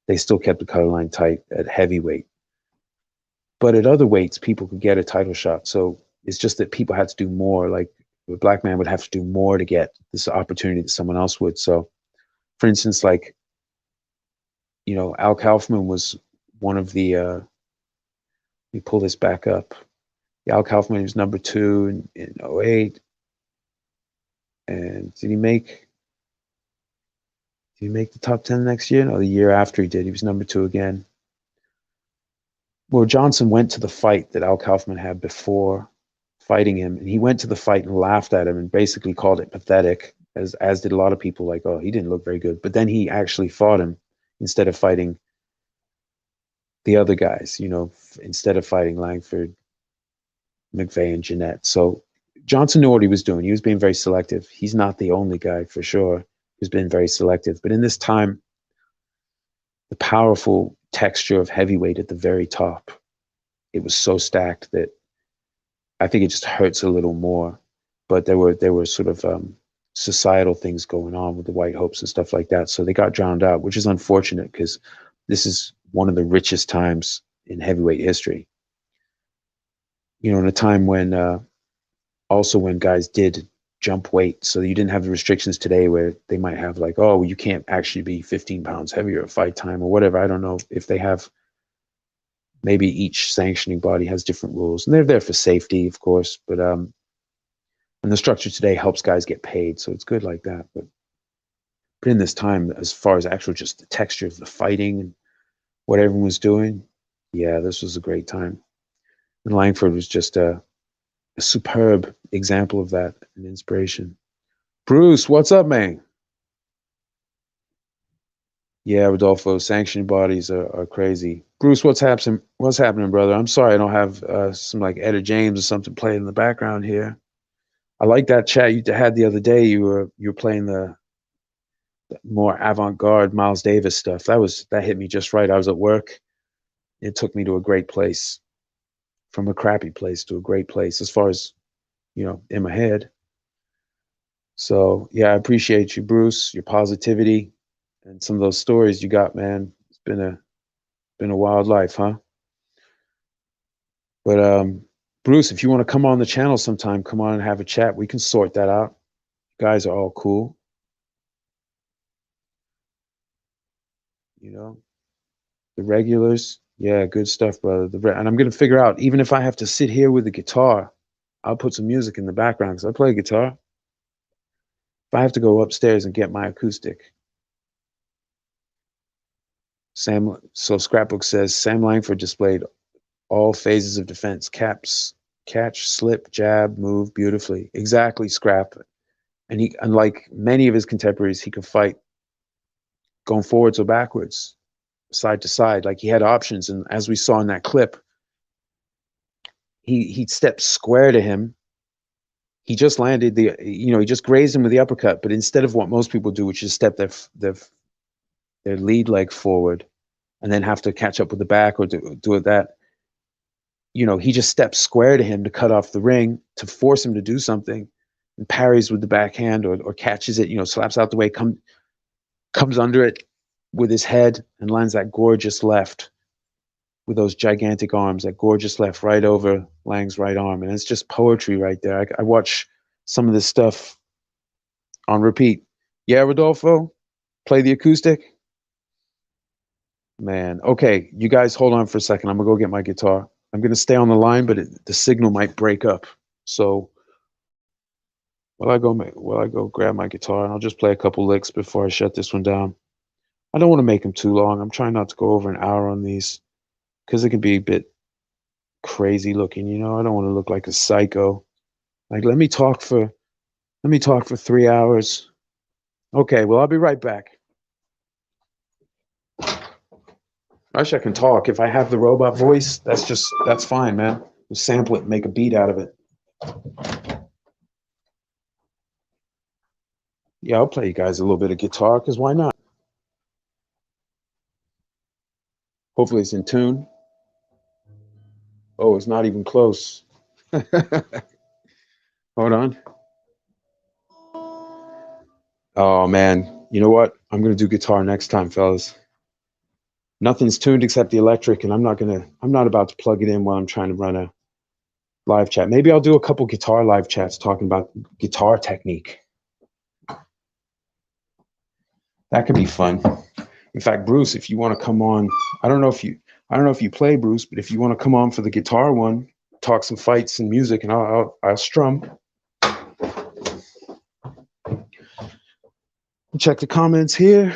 they still kept the color line tight at heavyweight. But at other weights, people could get a title shot. So it's just that people had to do more. Like a black man would have to do more to get this opportunity that someone else would. So, for instance, like, you know, Al Kaufman was one of the, let me pull this back up. Al Kaufman was number 2 in 08. And did he make the top 10 next year? No, the year after he did. He was number 2 again. Well, Johnson went to the fight that Al Kaufman had before fighting him, and he went to the fight and laughed at him and basically called it pathetic, as did a lot of people, like, oh, he didn't look very good. But then he actually fought him instead of fighting the other guys, you know, instead of fighting Langford, McVeigh, and Jeanette. So Johnson knew what he was doing. He was being very selective. He's not the only guy, for sure, who's been very selective. But in this time, the powerful texture of heavyweight at the very top, it was so stacked that I think it just hurts a little more. But there were sort of societal things going on with the white hopes and stuff like that. So they got drowned out, which is unfortunate because this is one of the richest times in heavyweight history. You know, in a time when also when guys did jump weight, so you didn't have the restrictions today where they might have like, oh, well, you can't actually be 15 pounds heavier at fight time or whatever. I don't know if they have, maybe each sanctioning body has different rules, and they're there for safety, of course, but and the structure today helps guys get paid, so it's good like that. But in this time, as far as actual just the texture of the fighting and what everyone was doing, yeah, this was a great time. And Langford was just a superb example of that, an inspiration. Bruce, what's up, man? Yeah, Rodolfo, sanctioning bodies are crazy. Bruce, what's happening? What's happening, brother? I'm sorry I don't have some like Etta James or something playing in the background here. I like that chat you had the other day. You were playing the more avant-garde Miles Davis stuff. That hit me just right. I was at work. It took me to a great place, from a crappy place to a great place, as far as, you know, in my head. So yeah, I appreciate you, Bruce, your positivity and some of those stories you got, man. It's been a wild life, huh? But Bruce, if you want to come on the channel sometime, come on and have a chat. We can sort that out. You guys are all cool. You know, the regulars. Yeah, good stuff, brother. And I'm gonna figure out, even if I have to sit here with the guitar, I'll put some music in the background because I play guitar. If I have to go upstairs and get my acoustic. So Scrapbook says Sam Langford displayed all phases of defense: caps, catch, slip, jab, move beautifully. Exactly, Scrap. And he, unlike many of his contemporaries, he could fight going forwards or backwards, side to side. Like he had options. And as we saw in that clip, he stepped square to him. He just landed he just grazed him with the uppercut. But instead of what most people do, which is step their lead leg forward and then have to catch up with the back or do it that, he just steps square to him to cut off the ring, to force him to do something, and parries with the backhand or catches it, slaps out the way, comes under it with his head and lands that gorgeous left with those gigantic arms, that gorgeous left right over Lang's right arm. And it's just poetry right there. I watch some of this stuff on repeat. Yeah, Rodolfo, play the acoustic. Man, okay, you guys hold on for a second. I'm gonna go get my guitar. I'm gonna stay on the line, but the signal might break up. So While I go grab my guitar, and I'll just play a couple licks before I shut this one down. I don't want to make them too long. I'm trying not to go over an hour on these because it can be a bit crazy looking. I don't want to look like a psycho. Like, let me talk for 3 hours. Okay, well, I'll be right back. Actually, I can talk. If I have the robot voice, that's fine, man. Just sample it and make a beat out of it. Yeah, I'll play you guys a little bit of guitar, because why not? Hopefully it's in tune. Oh, it's not even close. Hold on. Oh, man. You know what? I'm going to do guitar next time, fellas. Nothing's tuned except the electric, and I'm not about to plug it in while I'm trying to run a live chat. Maybe I'll do a couple guitar live chats talking about guitar technique. That could be fun. In fact, Bruce, if you want to come on, I don't know if you play, Bruce, but if you want to come on for the guitar one, talk some fights and music, and I'll strum. Check the comments here.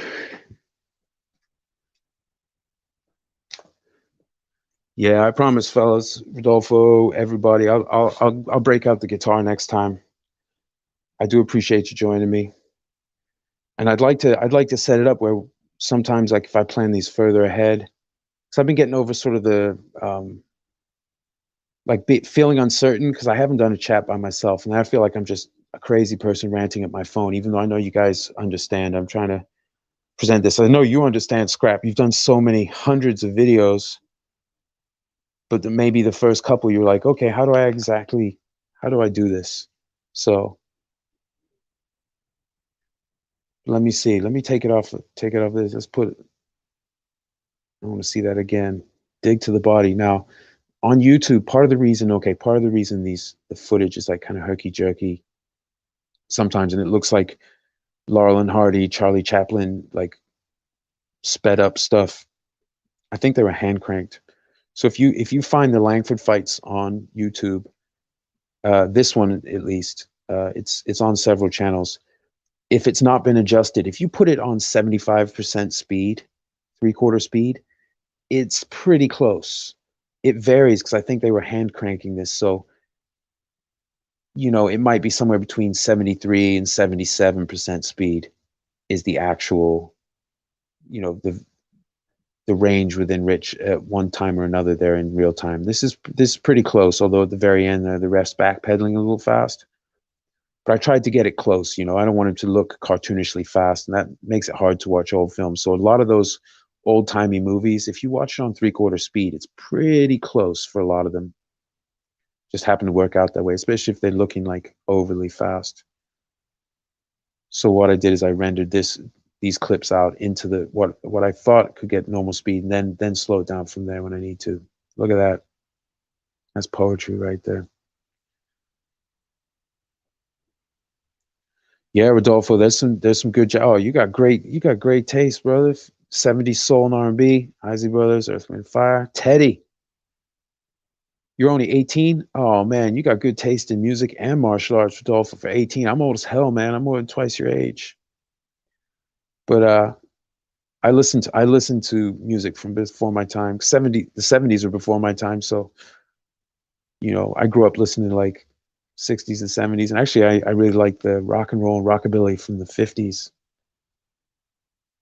Yeah, I promise, fellas, Rodolfo, everybody, I'll break out the guitar next time. I do appreciate you joining me, and I'd like to set it up where sometimes, like, if I plan these further ahead, because I've been getting over sort of the feeling uncertain, because I haven't done a chat by myself, and I feel like I'm just a crazy person ranting at my phone, even though I know you guys understand. I'm trying to present this. I know you understand, Scrap. You've done so many hundreds of videos, but maybe the first couple you're like, okay, how do I do this? So let me see. Let me take it off this. Let's put it. I want to see that again. Dig to the body. Now, on YouTube, part of the reason the footage is like kind of herky jerky sometimes, and it looks like Laurel and Hardy, Charlie Chaplin, like sped up stuff. I think they were hand cranked. So if you find the Langford fights on YouTube, this one at least, it's on several channels. If it's not been adjusted, if you put it on 75% speed, 3/4 speed, it's pretty close. It varies because I think they were hand cranking this, so it might be somewhere between 73 and 77% speed is the actual, the range within which at one time or another they're in real time. This is pretty close, although at the very end the ref's backpedaling a little fast. But I tried to get it close. I don't want it to look cartoonishly fast, and that makes it hard to watch old films. So a lot of those old timey movies, if you watch it on 3/4 speed, it's pretty close for a lot of them. Just happen to work out that way, especially if they're looking like overly fast. So what I did is I rendered these clips out into the what I thought could get normal speed, and then slow it down from there when I need to. Look at that. That's poetry right there. Yeah, Rodolfo, there's some good. Oh, you got great taste, brother. 70s soul and R&B, Isley Brothers, Earth, Wind, Fire. Teddy, you're only 18. Oh man, you got good taste in music and martial arts, Rodolfo. For 18, I'm old as hell, man. I'm more than twice your age. But I listened to music from before my time. The 70s were before my time, so I grew up listening to like 60s and 70s, and actually I really like the rock and roll and rockabilly from the 50s.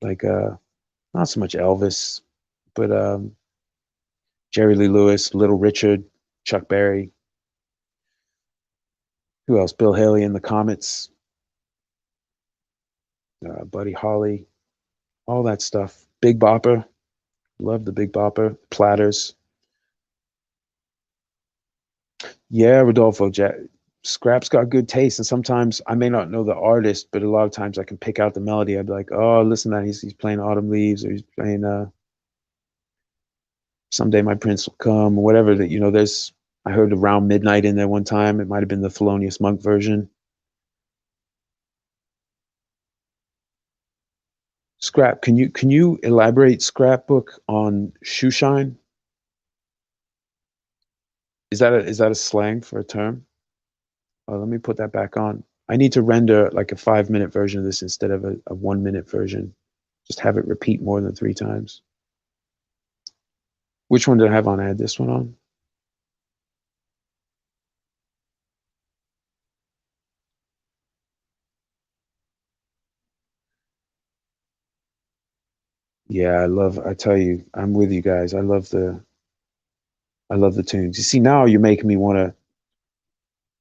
Like not so much Elvis, but Jerry Lee Lewis, Little Richard, Chuck Berry. Who else? Bill Haley and the Comets, Buddy Holly, all that stuff. Big Bopper, love the Big Bopper. Platters. Yeah, Rodolfo. Scrap's got good taste, and sometimes I may not know the artist, but a lot of times I can pick out the melody. I'd be like, oh, listen to that. He's playing Autumn Leaves, or he's playing Someday My Prince Will Come, or whatever. There's, I heard Around Midnight in there one time. It might have been the Thelonious Monk version. Scrap, can you elaborate, Scrapbook, on shoe shine? Is that a slang for a term? Let me put that back on. I need to render like a 5-minute version of this instead of a 1-minute version. Just have it repeat more than 3 times. Which one did I have on? I had this one on. Yeah, I tell you, I'm with you guys. I love the tunes. You see, now you're making me want to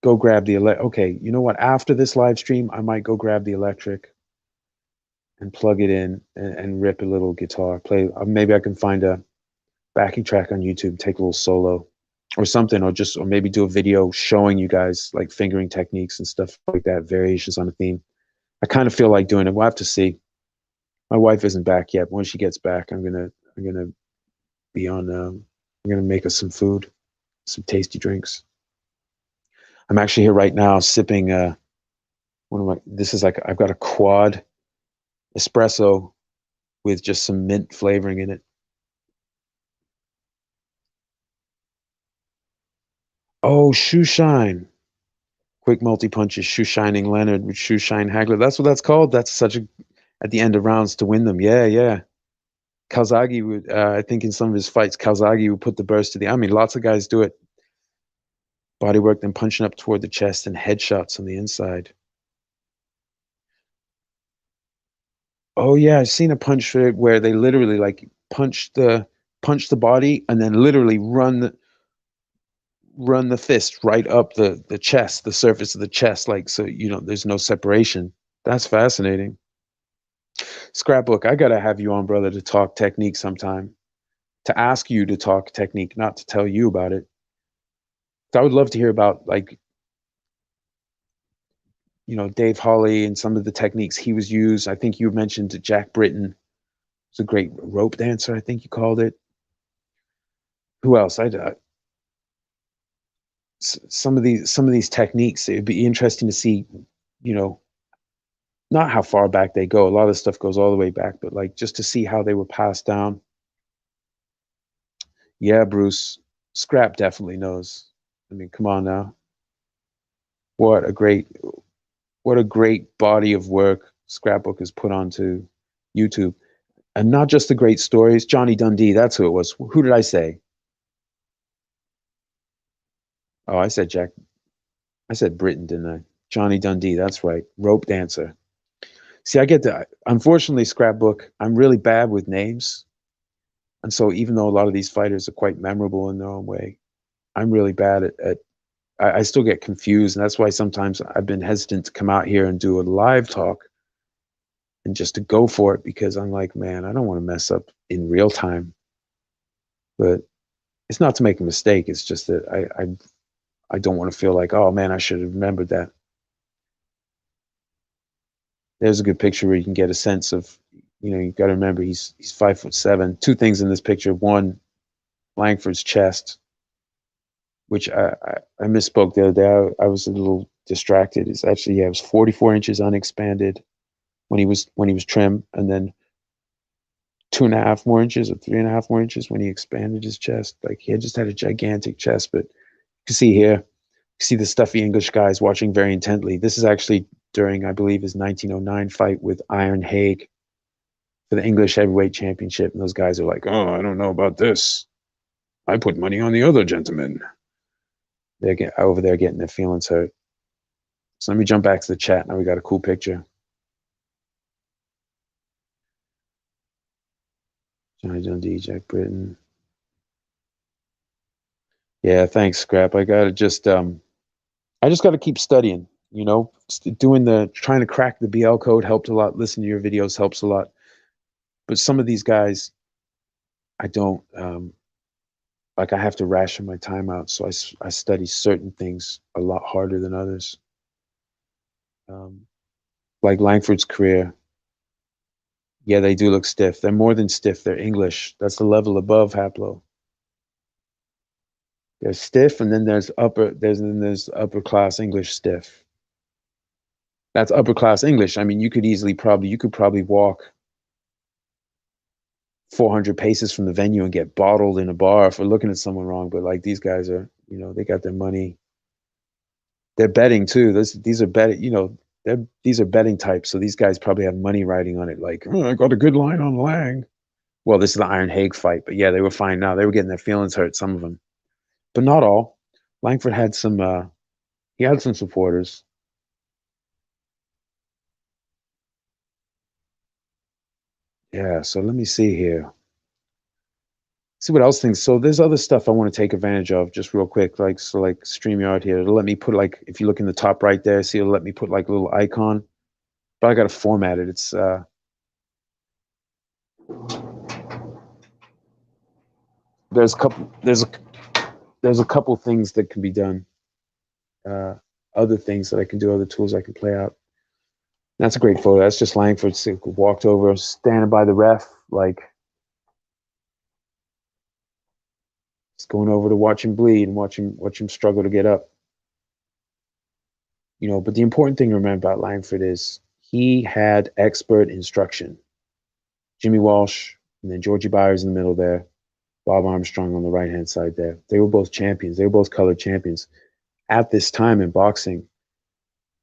go grab the okay, you know what? After this live stream, I might go grab the electric and plug it in and rip a little guitar. Play maybe I can find a backing track on YouTube, take a little solo or something, or maybe do a video showing you guys like fingering techniques and stuff like that, variations on a theme. I kind of feel like doing it. We'll have to see. My wife isn't back yet. When she gets back, I'm gonna be on. I'm gonna make us some food, some tasty drinks. I'm actually here right now sipping one of my. This is like I've got a quad espresso with just some mint flavoring in it. Oh, shoe shine. Quick multi punches, shoe shining Leonard with shoe shine Hagler. That's what that's called. That's such a at the end of rounds to win them. Yeah, yeah. Calzaghe would, I think, in some of his fights, Calzaghe would put the burst to the. I mean, lots of guys do it. Bodywork, then punching up toward the chest and headshots on the inside. Oh yeah, I've seen a punch where they literally like punch the body and then literally run the fist right up the chest, the surface of the chest, like so there's no separation. That's fascinating. Scrapbook, I gotta have you on, brother, to talk technique sometime. To ask you to talk technique, not to tell you about it. So I would love to hear about like Dave Holly and some of the techniques he was used. I think you mentioned Jack Britton. He's a great rope dancer, I think you called it. Who else? Some of these techniques. It'd be interesting to see, you know, not how far back they go. A lot of stuff goes all the way back, but like just to see how they were passed down. Yeah, Bruce. Scrap definitely knows. I mean, come on now. What a great what a great body of work Scrapbook has put onto YouTube. And not just the great stories. Johnny Dundee, that's who it was. Who did I say? Oh, I said Jack. I said Britain, didn't I? Johnny Dundee, that's right. Rope dancer. See, I get that. Unfortunately, Scrapbook, I'm really bad with names. And so even though a lot of these fighters are quite memorable in their own way, I'm really bad at I still get confused. And that's why sometimes I've been hesitant to come out here and do a live talk and just to go for it because I'm like, man, I don't want to mess up in real time. But it's not to make a mistake. It's just that I don't want to feel like, oh man, I should have remembered that. There's a good picture where you can get a sense of, you've got to remember he's 5'7". Two things in this picture. One, Langford's chest, which I misspoke the other day. I was a little distracted. It's actually, yeah, it was 44 inches unexpanded when he was trim, and then 2.5 more inches or 3.5 more inches when he expanded his chest. Like he had just had a gigantic chest. But you can see here, you see the stuffy English guys watching very intently. This is actually during, I believe, his 1909 fight with Iron Haig for the English heavyweight championship. And those guys are like, oh, I don't know about this. I put money on the other gentleman. They're over there getting their feelings hurt. So let me jump back to the chat. Now we got a cool picture. Johnny Dundee, Jack Britton. Yeah, thanks, Scrap. I just gotta keep studying, trying to crack the BL code helped a lot. Listen to your videos helps a lot. But some of these guys, I don't, like I have to ration my time out. So I study certain things a lot harder than others. Um, like Langford's career. Yeah, they do look stiff. They're more than stiff. They're English. That's the level above Haplo. They're stiff, and then there's upper class English stiff. That's upper class English. I mean, you could probably walk 400 paces from the venue and get bottled in a bar for looking at someone wrong. But like these guys are, they got their money. they're betting too. These are betting, these are betting types. So these guys probably have money riding on it. Like, oh, I got a good line on Lang. Well, this is the Iron Hague fight, but yeah, they were fine now. They were getting their feelings hurt, some of them, but not all. Langford had some. He had some supporters. Yeah. So let me see here. See what else things. So there's other stuff I want to take advantage of just real quick. Like so, like StreamYard here. It'll let me put like if you look in the top right there, see it'll let me put like a little icon. But I got to format it. It's there's a couple there's a couple things that can be done. Uh, other things that I can do, other tools I can play out. That's a great photo. That's just Langford walked over, standing by the ref, like just going over to watch him bleed and watch him struggle to get up. But the important thing to remember about Langford is he had expert instruction. Jimmy Walsh and then Georgie Byers in the middle there, Bob Armstrong on the right hand side there. They were both champions. They were both colored champions. At this time in boxing,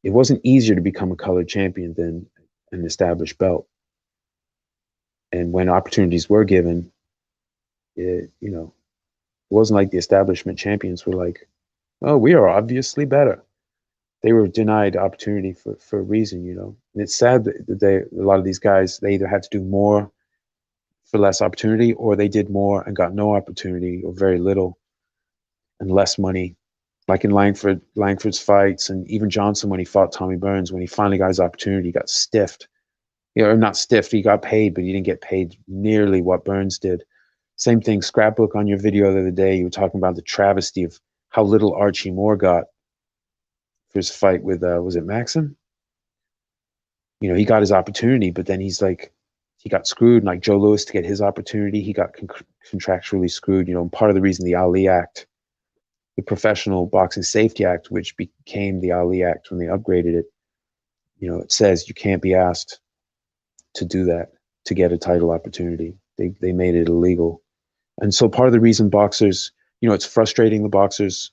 it wasn't easier to become a colored champion than an established belt. And when opportunities were given, it wasn't like the establishment champions were like, oh, we are obviously better. They were denied opportunity for a reason. And it's sad that a lot of these guys, they either had to do more for less opportunity or they did more and got no opportunity or very little and less money. Like in Langford's fights, and even Johnson when he fought Tommy Burns, when he finally got his opportunity, he got stiffed. Or not stiffed, he got paid, but he didn't get paid nearly what Burns did. Same thing, Scrapbook, on your video the other day, you were talking about the travesty of how little Archie Moore got for his fight with, was it Maxim? He got his opportunity, but then he's like, he got screwed. And like Joe Louis, to get his opportunity, he got contractually screwed. And part of the reason the Ali Act, the Professional Boxing Safety Act, which became the Ali Act when they upgraded it, it says you can't be asked to do that to get a title opportunity. They made it illegal. And so part of the reason boxers, it's frustrating, the boxers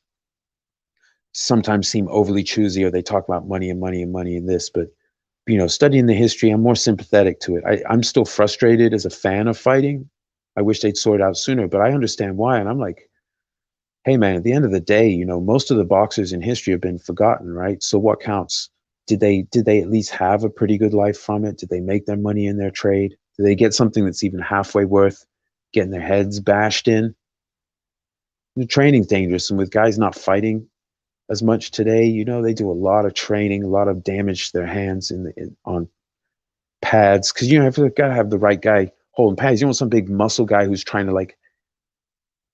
sometimes seem overly choosy, or they talk about money and money and money and this, but studying the history, I'm more sympathetic to it. I'm still frustrated as a fan of fighting. I wish they'd sort it out sooner, but I understand why. And I'm like, hey man, at the end of the day, most of the boxers in history have been forgotten, right? So what counts? Did they at least have a pretty good life from it? Did they make their money in their trade? Did they get something that's even halfway worth getting their heads bashed in? The training's dangerous, and with guys not fighting as much today, they do a lot of training, a lot of damage to their hands on pads, because you've got to have the right guy holding pads. You don't want some big muscle guy who's trying to like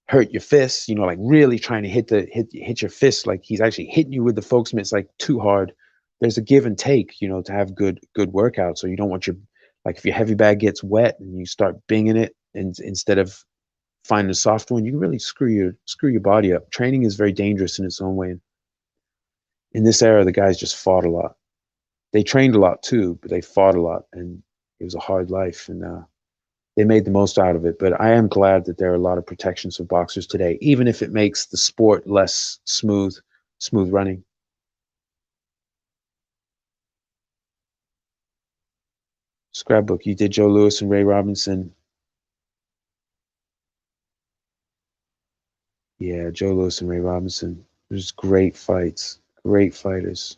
hurt your fists, like really trying to hit your fist, like he's actually hitting you with the Folksman. Like too hard. There's a give and take, to have good workouts. So you don't want like if your heavy bag gets wet and you start binging it, and instead of finding a soft one, you can really screw your body up. Training is very dangerous in its own way. In this era, the guys just fought a lot. They trained a lot too, but they fought a lot, and it was a hard life, and they made the most out of it. But I am glad that there are a lot of protections for boxers today, even if it makes the sport less smooth running. Scrapbook, you did Joe Louis and Ray Robinson. Yeah, Joe Louis and Ray Robinson. There's great fights, great fighters.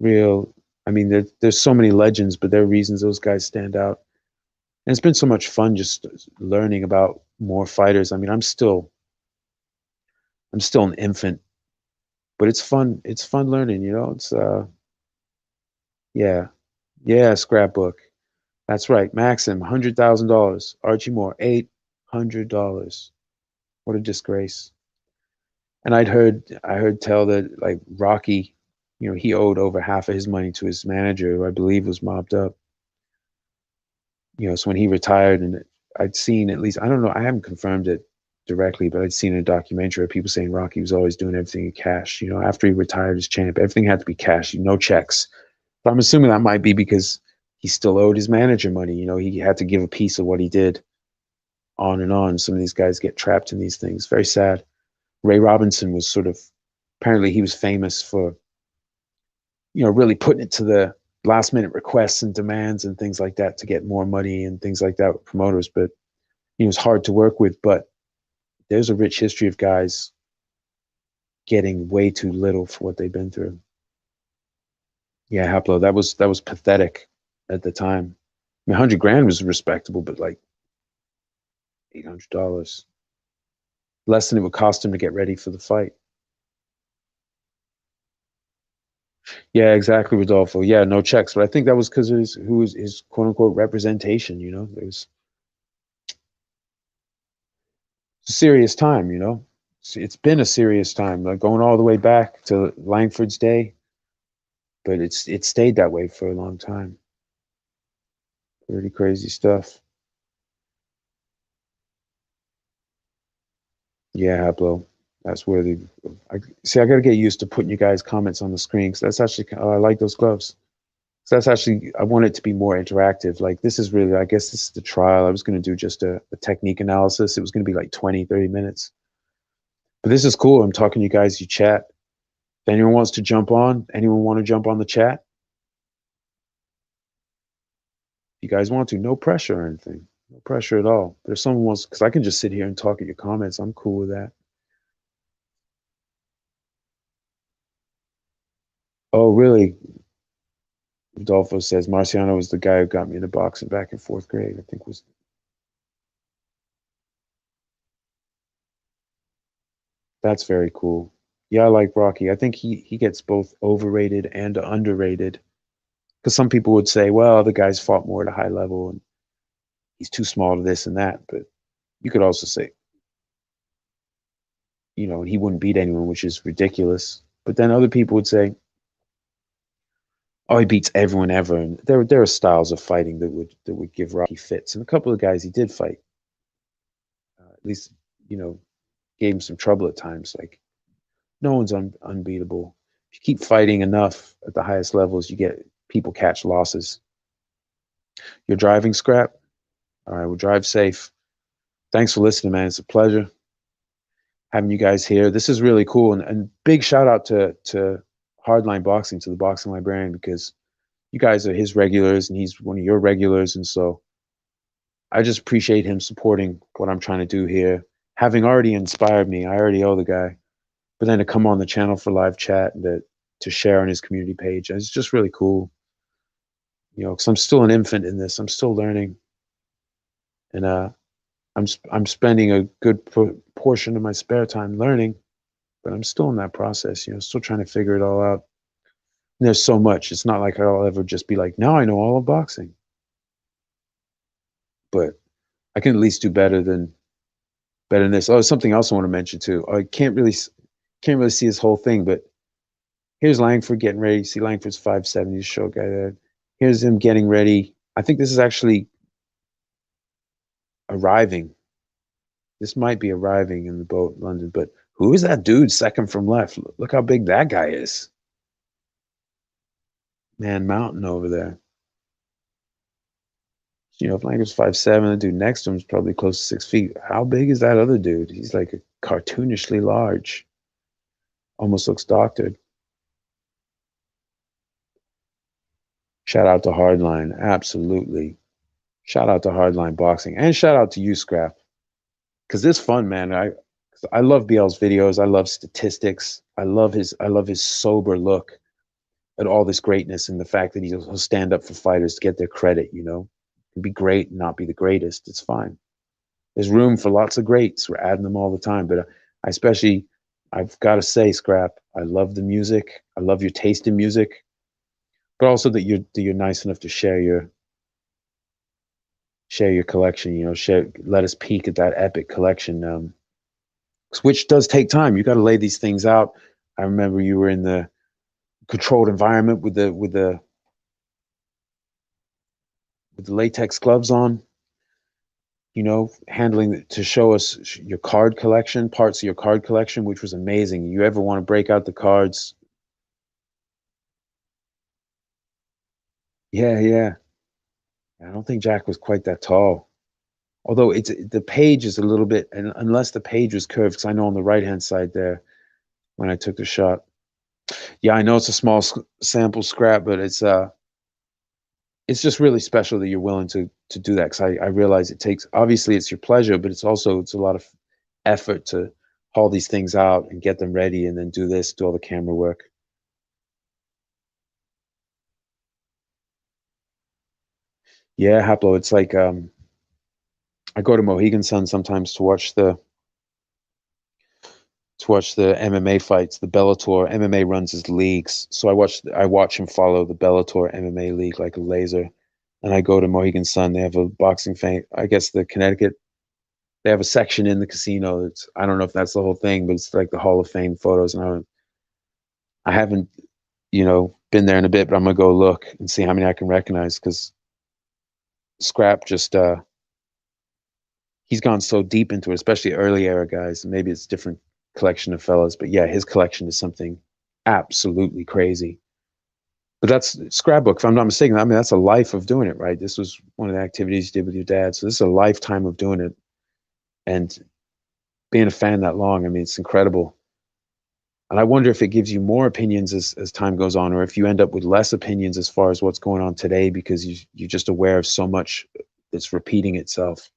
I mean, there's so many legends, but there are reasons those guys stand out. And it's been so much fun just learning about more fighters. I mean, I'm still an infant, but it's fun. It's fun learning, It's yeah, Scrapbook. That's right. Maxim, $100,000. Archie Moore, $800. What a disgrace. And I heard tell that like Rocky, he owed over half of his money to his manager, who I believe was mobbed up. So when he retired, and I'd seen, at least, I don't know, I haven't confirmed it directly, but I'd seen a documentary of people saying Rocky was always doing everything in cash. After he retired as champ, everything had to be cash, no checks. But I'm assuming that might be because he still owed his manager money. He had to give a piece of what he did on and on. Some of these guys get trapped in these things. Very sad. Ray Robinson was apparently he was famous for really putting it to the last minute requests and demands and things like that to get more money and things like that with promoters. But it's hard to work with. But there's a rich history of guys getting way too little for what they've been through. Yeah, Haplo, that was pathetic at the time. I mean, 100 grand was respectable, but like $800, less than it would cost him to get ready for the fight. Yeah, exactly, Rodolfo. Yeah, no checks, but I think that was because of his quote unquote representation. It was a serious time. It's been a serious time, like going all the way back to Langford's day, but it stayed that way for a long time. Pretty crazy stuff. Yeah, Hablo. That's where I see. I got to get used to putting you guys' comments on the screen because that's actually. Oh, I like those gloves. So that's actually. I want it to be more interactive. Like this is really. I guess this is the trial. I was going to do just a technique analysis. It was going to be like 20, 30 minutes. But this is cool. I'm talking to you guys. You chat. If anyone wants to jump on, anyone want to jump on the chat? If you guys want to, no pressure or anything. No pressure at all. But if someone wants, because I can just sit here and talk at your comments. I'm cool with that. Oh, really? Rodolfo says Marciano was the guy who got me into boxing back in fourth grade. I think was That's very cool. Yeah, I like Rocky. I think he gets both overrated and underrated. Because some people would say, well, the guy's fought more at a high level and he's too small to this and that. But you could also say, he wouldn't beat anyone, which is ridiculous. But then other people would say, oh, he beats everyone ever. And there are styles of fighting that would give Rocky fits. And a couple of guys he did fight, at least, you know, gave him some trouble at times. Like no one's unbeatable. If you keep fighting enough at the highest levels, you get people catch losses. You're driving, Scrap? All right, well, drive safe. Thanks for listening, man. It's a pleasure having you guys here. This is really cool. And big shout out to Hardline Boxing, to the boxing librarian, because you guys are his regulars and he's one of your regulars. And so I just appreciate him supporting what I'm trying to do here. Having already inspired me, I already owe the guy. But then to come on the channel for live chat and to share on his community page, it's just really cool. Because I'm still an infant in this. I'm still learning, and I'm spending a good portion of my spare time learning, but I'm still in that process. Still trying to figure it all out. And there's so much. It's not like I'll ever just be like, now I know all of boxing, but I can at least do better than this. Oh, something else I want to mention too. I can't really see his whole thing, but here's Langford getting ready. You see Langford's 5'7", he's a short guy there. Here's him getting ready. I think this is actually arriving. This might be arriving in the boat in London, but who is that dude second from left? Look how big that guy is. Man Mountain over there. If Langford's 5'7", the dude next to him is probably close to 6 feet. How big is that other dude? He's like cartoonishly large. Almost looks doctored. Shout out to Hardline. Absolutely. Shout out to Hardline Boxing. And shout out to you, Scrap. Because this fun, man. I love BL's videos. I love statistics. I love his sober look at all this greatness and the fact that he'll stand up for fighters to get their credit, Be great and not be the greatest. It's fine. There's room for lots of greats. We're adding them all the time. But I've got to say, Scrap, I love the music. I love your taste in music, but also that you're nice enough to share your collection. Let us peek at that epic collection. Which does take time. You got to lay these things out. I remember you were in the controlled environment with the latex gloves on, handling to show us your card collection, parts of your card collection, which was amazing. You ever want to break out the cards? Yeah, yeah. I don't think Jack was quite that tall. Although the page is a little bit, and unless the page was curved, because I know on the right hand side there when I took the shot. Yeah, I know it's a small sample, Scrap, but it's just really special that you're willing to do that, because I realize it takes, obviously it's your pleasure, but it's a lot of effort to haul these things out and get them ready and then do all the camera work. Yeah, Haplo, it's like I go to Mohegan Sun sometimes to watch the MMA fights. The Bellator MMA runs his leagues, so I watch him follow the Bellator MMA league like a laser. And I go to Mohegan Sun. They have a boxing fan. I guess the Connecticut. They have a section in the casino. It's, I don't know if that's the whole thing, but it's like the Hall of Fame photos. And I haven't, been there in a bit, but I'm gonna go look and see how many I can recognize, because Scrap just he's gone so deep into it, especially early era guys. Maybe it's a different collection of fellas, but yeah, his collection is something absolutely crazy. But that's scrapbook, if I'm not mistaken. I mean, that's a life of doing it, right? This was one of the activities you did with your dad. So this is a lifetime of doing it. And being a fan that long, I mean, it's incredible. And I wonder if it gives you more opinions as time goes on, or if you end up with less opinions as far as what's going on today, because you're just aware of so much that's repeating itself.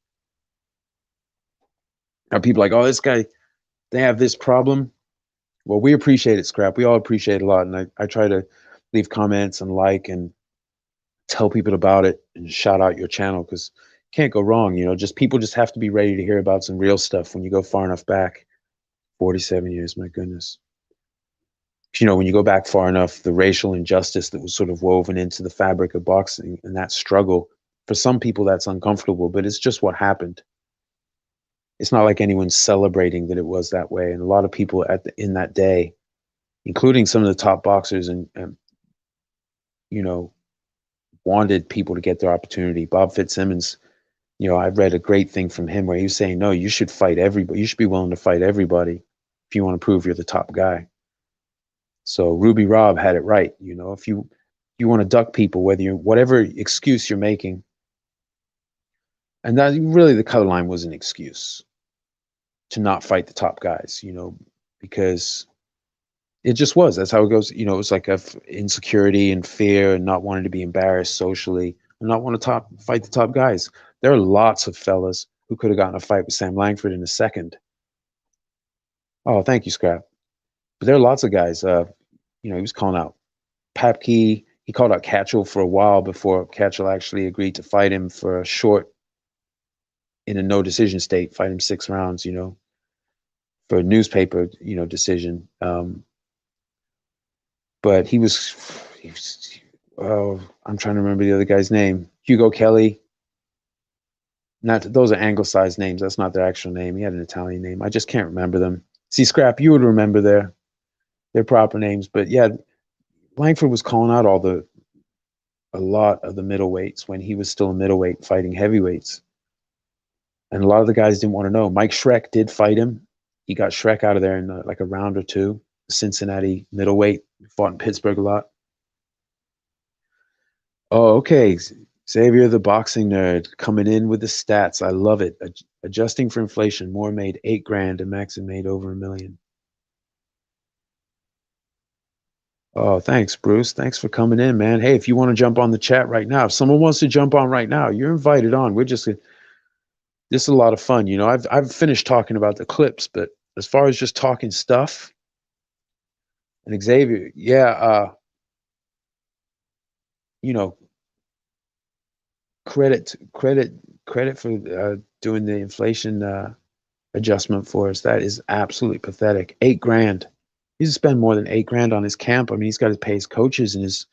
Are people like, oh, this guy, they have this problem? Well, we appreciate it, Scrap. We all appreciate it a lot. And I try to leave comments and like and tell people about it and shout out your channel, because can't go wrong. Just people just have to be ready to hear about some real stuff when you go far enough back. 47 years, my goodness. When you go back far enough, the racial injustice that was sort of woven into the fabric of boxing and that struggle, for some people that's uncomfortable, but it's just what happened. It's not like anyone's celebrating that it was that way. And a lot of people in that day, including some of the top boxers and you know, wanted people to get their opportunity. Bob Fitzsimmons, I've read a great thing from him where he was saying, no, you should fight everybody. You should be willing to fight everybody if you want to prove you're the top guy. So Ruby Robb had it right. If you want to duck people, whatever excuse you're making, and that really the color line was an excuse to not fight the top guys, because it just was. That's how it goes. It was like insecurity and fear and not wanting to be embarrassed socially and not want to fight the top guys. There are lots of fellas who could have gotten a fight with Sam Langford in a second. Oh, thank you, Scrap. But there are lots of guys. He was calling out Papke. He called out Catchell for a while before Catchell actually agreed to fight him for a short, in a no decision state, fight him 6 rounds, for a newspaper, decision. But he was, oh, I'm trying to remember the other guy's name. Hugo Kelly. Those are anglicized names. That's not their actual name. He had an Italian name. I just can't remember them. See, Scrap, you would remember their proper names. But yeah, Langford was calling out a lot of the middleweights when he was still a middleweight fighting heavyweights. And a lot of the guys didn't want to know. Mike Schreck did fight him. He got Schreck out of there in like a round or two. Cincinnati middleweight, fought in Pittsburgh a lot. Oh, okay. Xavier, the boxing nerd, coming in with the stats. I love it. Adjusting for inflation, Moore made $8,000 and Maxon made over $1 million. Oh, thanks, Bruce. Thanks for coming in, man. Hey, if you want to jump on the chat right now, if someone wants to jump on right now, you're invited on. This is a lot of fun. I've finished talking about the clips, but as far as just talking stuff, and Xavier, yeah, you know, credit for doing the inflation adjustment for us. That is absolutely pathetic. $8,000. He's spend more than $8,000 on his camp. I mean, he's got to pay his coaches and his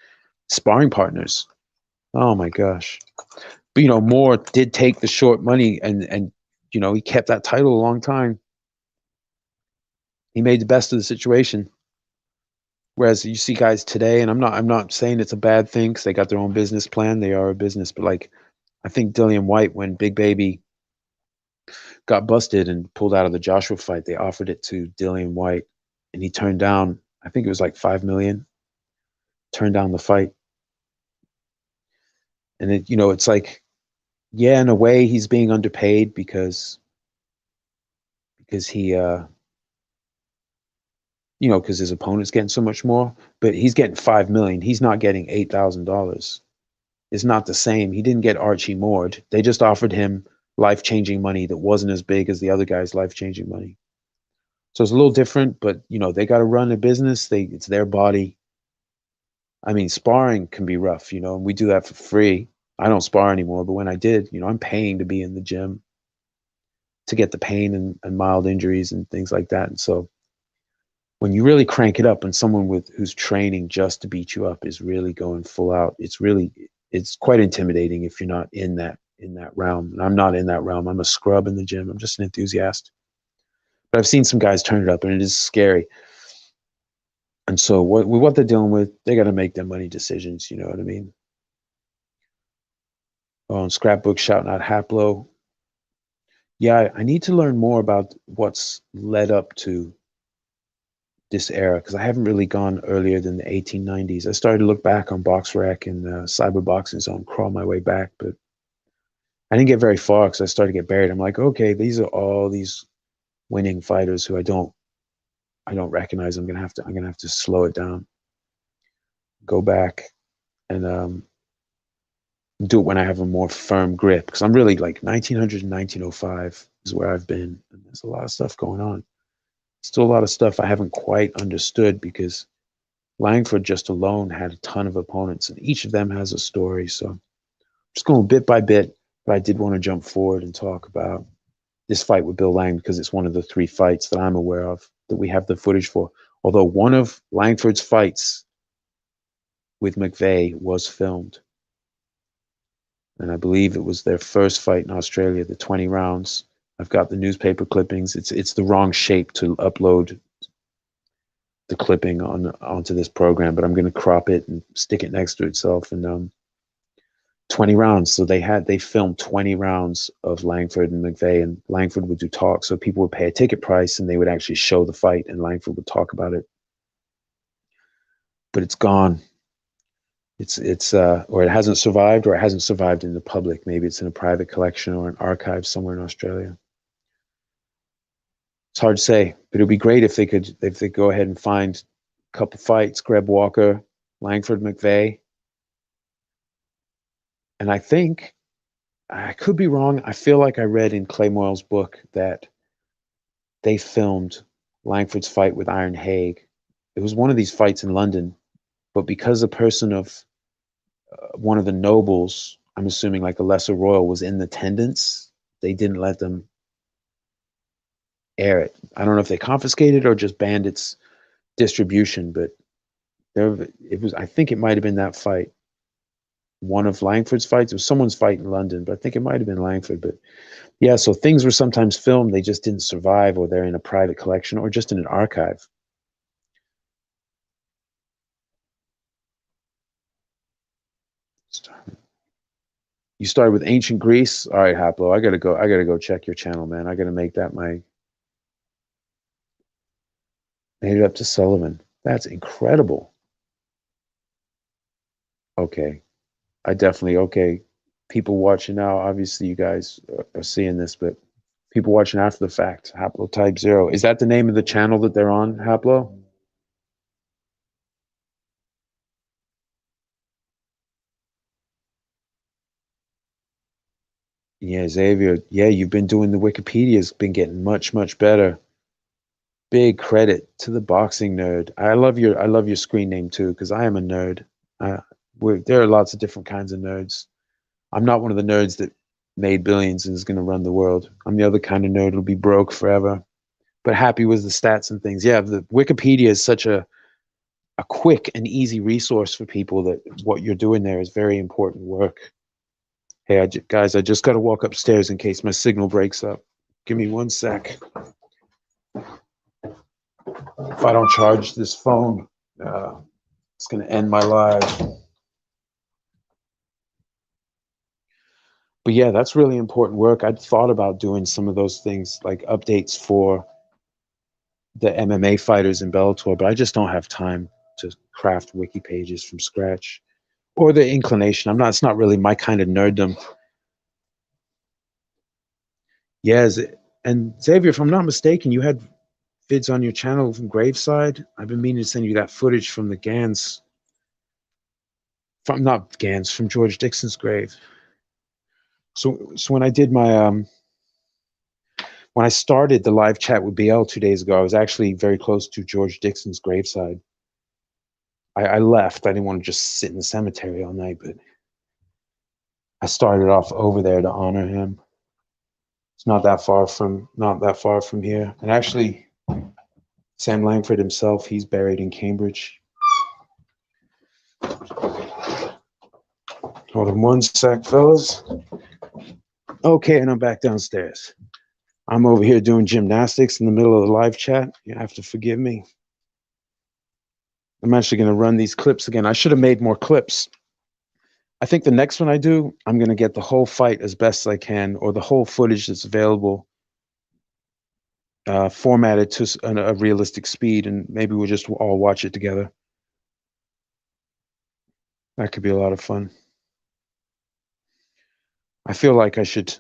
sparring partners. Oh my gosh. But Moore did take the short money and he kept that title a long time. He made the best of the situation. Whereas you see guys today, and I'm not saying it's a bad thing because they got their own business plan. They are a business, but like I think Dillian White, when Big Baby got busted and pulled out of the Joshua fight, they offered it to Dillian White, and he turned down. I think it was like $5 million. Turned down the fight, and it's like, yeah, in a way, he's being underpaid because he you know, because his opponent's getting so much more, but he's getting 5 million. He's not getting $8,000. It's not the same. He didn't get Archie Moored. They just offered him life-changing money that wasn't as big as the other guy's life-changing money. So it's a little different, but you know, they got to run a business. It's their body. I mean, sparring can be rough, you know, and we do that for free. I don't spar anymore, but when I did, you know, I'm paying to be in the gym to get the pain and mild injuries and things like that. And so when you really crank it up and someone who's training just to beat you up is really going full out, it's quite intimidating if you're not in that realm. And I'm not in that realm. I'm a scrub in the gym. I'm just an enthusiast. But I've seen some guys turn it up and it is scary. And so what they're dealing with, they got to make their money decisions. You know what I mean? Oh, and Scrapbook shouting out Haplo. Yeah, I need to learn more about what's led up to this era because I haven't really gone earlier than the 1890s. I started to look back on BoxRec and Cyber Boxing Zone, crawl my way back, but I didn't get very far because I started to get buried. I'm like, okay, these are all these winning fighters who I don't recognize. I'm gonna have to slow it down, go back, and do it when I have a more firm grip because I'm really like 1900 and 1905 is where I've been, and there's a lot of stuff going on. Still a lot of stuff I haven't quite understood because Langford just alone had a ton of opponents, and each of them has a story. So I'm just going bit by bit, but I did want to jump forward and talk about this fight with Bill Lang because it's one of the 3 fights that I'm aware of that we have the footage for. Although one of Langford's fights with McVeigh was filmed. And I believe it was their first fight in Australia, the 20 rounds. I've got the newspaper clippings. It's the wrong shape to upload the clipping onto this program, but I'm going to crop it and stick it next to itself. And 20 rounds. So they filmed 20 rounds of Langford and McVeigh, and Langford would do talk. So people would pay a ticket price and they would actually show the fight, and Langford would talk about it. But it's gone. It's or it hasn't survived, or it hasn't survived in the public. Maybe it's in a private collection or an archive somewhere in Australia. It's hard to say, but it would be great if they go ahead and find a couple fights, Greb Walker, Langford, McVeigh. And I think, I could be wrong, I feel like I read in Clay Moyle's book that they filmed Langford's fight with Iron Haig. It was one of these fights in London, but because a person of one of the nobles, I'm assuming like a lesser royal, was in attendance, they didn't let them air it. I don't know if they confiscated or just banned its distribution, but it was. I think it might have been that fight. One of Langford's fights. It was someone's fight in London, but I think it might have been Langford. But yeah, so things were sometimes filmed, they just didn't survive, or they're in a private collection or just in an archive. You started with ancient Greece. All right, Haplo, I gotta go check your channel, man. I gotta make that my made it up to Sullivan. That's incredible. Okay. Okay. People watching now, obviously you guys are seeing this, but people watching after the fact, Haplotype 0. Is that the name of the channel that they're on, Haplo? Yeah, Xavier. Yeah, you've been doing the Wikipedia's been getting much, much better. Big credit to the boxing nerd. I love your screen name too, because I am a nerd. There are lots of different kinds of nerds. I'm not one of the nerds that made billions and is going to run the world. I'm the other kind of nerd who'll be broke forever, but happy with the stats and things. Yeah, the Wikipedia is such a quick and easy resource for people that what you're doing there is very important work. Hey, guys, I just got to walk upstairs in case my signal breaks up. Give me 1 sec. If I don't charge this phone, it's going to end my live. But yeah, that's really important work. I'd thought about doing some of those things, like updates for the MMA fighters in Bellator, but I just don't have time to craft wiki pages from scratch, or the inclination. It's not really my kind of nerddom. Yes, and Xavier, if I'm not mistaken, you had vids on your channel from Graveside. I've been meaning to send you that footage from the Gans, from not Gans, from George Dixon's grave. So when I did my when I started the live chat with BL 2 days ago, I was actually very close to George Dixon's graveside. I left. I didn't want to just sit in the cemetery all night, but I started off over there to honor him. It's not that far from here. And actually, Sam Langford himself, he's buried in Cambridge. Hold on one sec, fellas. Okay, and I'm back downstairs. I'm over here doing gymnastics in the middle of the live chat. You have to forgive me. I'm actually going to run these clips again. I should have made more clips. I think the next one I do, I'm going to get the whole fight as best as I can, or the whole footage that's available, formatted to a realistic speed, and maybe we'll just all watch it together. That could be a lot of fun. I feel like I should,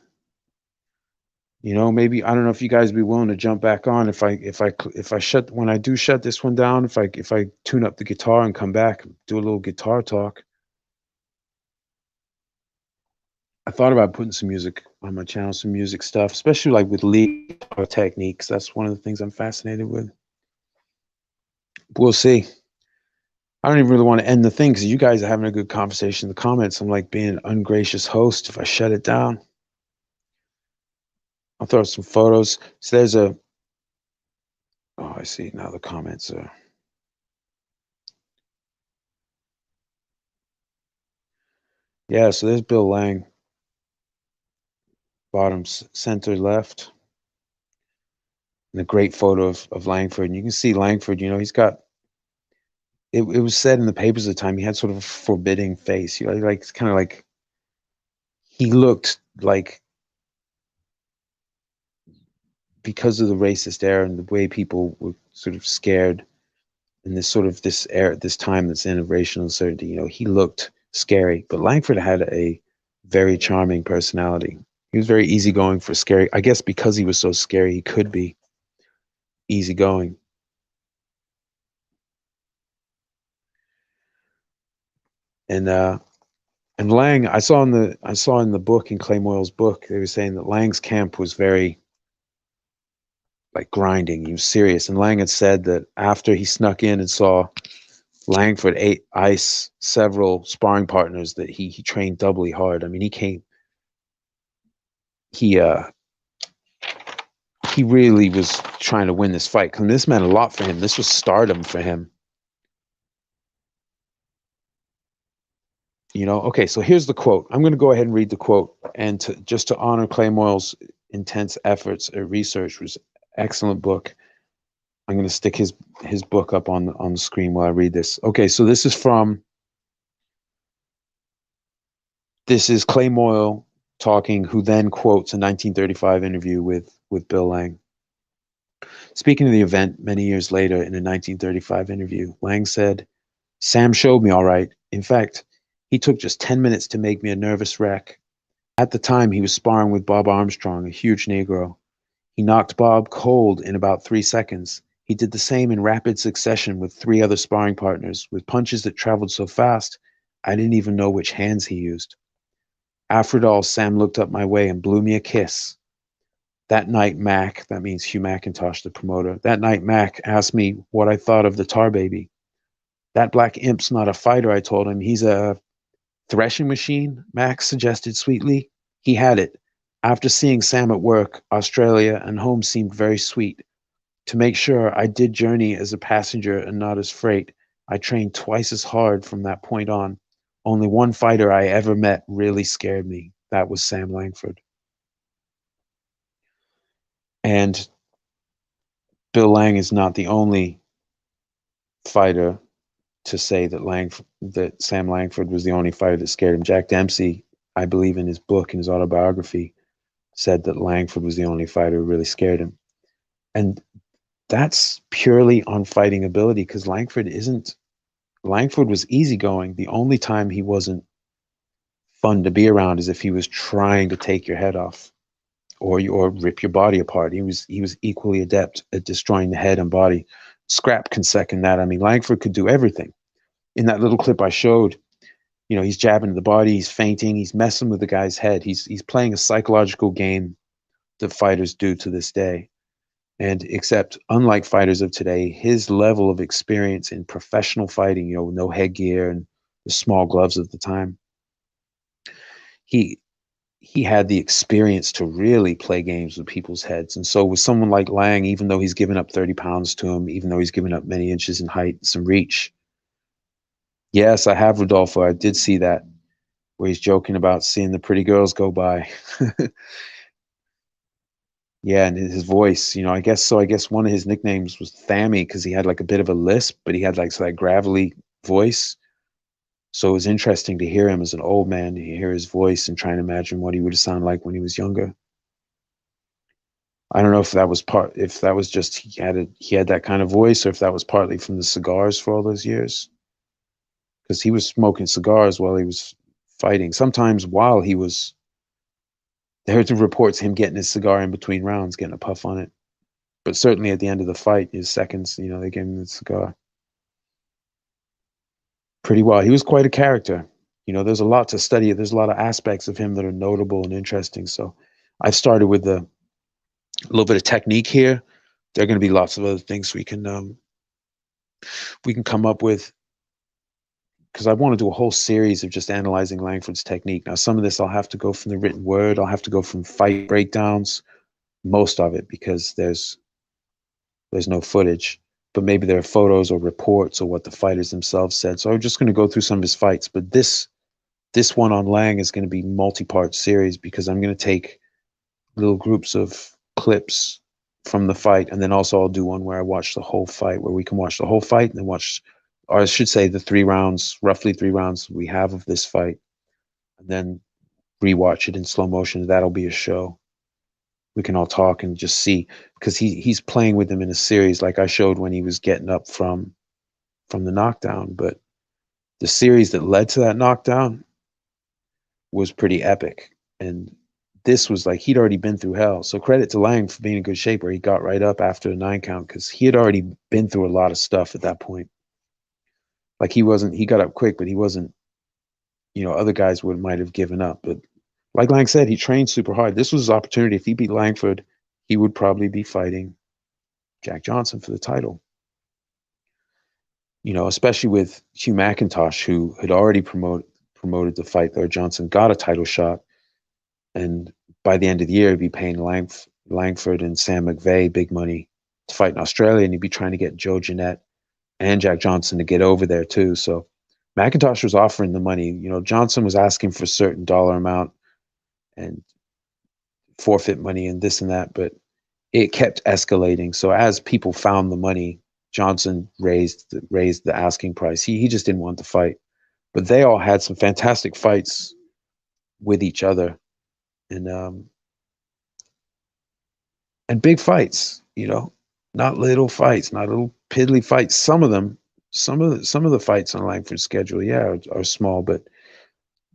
you know, maybe, I don't know if you guys would be willing to jump back on if I shut, when I do shut this one down, if I tune up the guitar and come back, do a little guitar talk. I thought about putting some music on my channel, some music stuff, especially like with lead guitar techniques. That's one of the things I'm fascinated with. We'll see. I don't even really want to end the thing because you guys are having a good conversation in the comments. I'm like being an ungracious host if I shut it down. I'll throw some photos. So there's a, oh, I see now the comments are. Yeah, so there's Bill Lang. Bottom center left. And a great photo of Langford. And you can see Langford, you know, he's got, it was said in the papers at the time, he had sort of a forbidding face. You know, like, it's kind of like, he looked like, because of the racist era and the way people were sort of scared in this sort of this era, this time that's in of racial uncertainty, you know, he looked scary. But Langford had a very charming personality. He was very easygoing for scary. I guess because he was so scary, he could be easygoing. And Lang, I saw in the book, in Clay Moyle's book, they were saying that Lang's camp was very like grinding. He was serious. And Lang had said that after he snuck in and saw Langford ice several sparring partners, that he trained doubly hard. I mean, he really was trying to win this fight. And this meant a lot for him. This was stardom for him. You know, okay, so here's the quote. I'm going to go ahead and read the quote. And just to honor Clay Moyle's intense efforts at research, was excellent book. I'm going to stick his book up on the screen while I read this. Okay, so this is Clay Moyle talking, who then quotes a 1935 interview with Bill Lang. Speaking of the event many years later in a 1935 interview, Lang said, "Sam showed me all right. In fact, he took just 10 minutes to make me a nervous wreck. At the time, he was sparring with Bob Armstrong, a huge Negro. He knocked Bob cold in about 3 seconds. He did the same in rapid succession with 3 other sparring partners, with punches that traveled so fast, I didn't even know which hands he used. After it all, Sam looked up my way and blew me a kiss. That night, Mac," that means Hugh McIntosh, the promoter, "that night, Mac asked me what I thought of the tar baby. That black imp's not a fighter, I told him. He's a threshing machine," Mac suggested sweetly. He had it. After seeing Sam at work, Australia and home seemed very sweet. To make sure I did journey as a passenger and not as freight, I trained twice as hard from that point on. Only one fighter I ever met really scared me. That was Sam Langford. And Bill Lang is not the only fighter to say that Sam Langford was the only fighter that scared him. Jack Dempsey, I believe in his book, in his autobiography, said that Langford was the only fighter who really scared him. And that's purely on fighting ability, because Langford was easygoing. The only time he wasn't fun to be around is if he was trying to take your head off. or rip your body apart. He was equally adept at destroying the head and body. Scrap can second that. I mean, Langford could do everything. In that little clip I showed, he's jabbing the body, he's feinting, he's messing with the guy's head. He's playing a psychological game that fighters do to this day. And except, unlike fighters of today, his level of experience in professional fighting, with no headgear and the small gloves of the time, he he had the experience to really play games with people's heads. And so with someone like Lang, even though he's given up 30 pounds to him, even though he's given up many inches in height and some reach, yes, I have, Rodolfo. I did see that where he's joking about seeing the pretty girls go by. Yeah, and his voice, I guess so. I guess one of his nicknames was Thammy because he had like a bit of a lisp, but he had like that gravelly voice. So it was interesting to hear him as an old man, to hear his voice and try and imagine what he would have sounded like when he was younger. I don't know if that was just he had that kind of voice, or if that was partly from the cigars for all those years, because he was smoking cigars while he was fighting. Sometimes while he was, there were reports him getting his cigar in between rounds, getting a puff on it. But certainly at the end of the fight, his seconds, they gave him the cigar. Pretty well. He was quite a character. There's a lot to study. There's a lot of aspects of him that are notable and interesting. So I've started with a little bit of technique here. There are going to be lots of other things we can come up with, because I want to do a whole series of just analyzing Langford's technique. Now, some of this I'll have to go from the written word. I'll have to go from fight breakdowns, most of it, because there's no footage. But maybe there are photos or reports or what the fighters themselves said. So I'm just going to go through some of his fights. But this one on Lang is going to be multi-part series, because I'm going to take little groups of clips from the fight, and then also I'll do one where I watch the whole fight, where we can watch the whole fight and then watch, or I should say, the roughly 3 rounds we have of this fight, and then rewatch it in slow motion. That'll be a show. We can all talk and just see, because he's playing with them in a series, like I showed when he was getting up from the knockdown. But the series that led to that knockdown was pretty epic, and this was like he'd already been through hell. So credit to Lang for being in good shape where he got right up after the 9 count, because he had already been through a lot of stuff at that point. Like he got up quick, but he wasn't, other guys might have given up. But like Lang said, he trained super hard. This was his opportunity. If he beat Langford, he would probably be fighting Jack Johnson for the title. Especially with Hugh McIntosh, who had already promoted the fight there. Johnson got a title shot, and by the end of the year, he'd be paying Langford and Sam McVeigh big money to fight in Australia, and he'd be trying to get Joe Jeanette and Jack Johnson to get over there too. So McIntosh was offering the money. Johnson was asking for a certain dollar amount and forfeit money and this and that, but it kept escalating. So as people found the money, Johnson raised the asking price. He just didn't want the fight. But they all had some fantastic fights with each other, and big fights, not little fights, not little piddly fights. Some of the fights on Langford's schedule, yeah, are small, but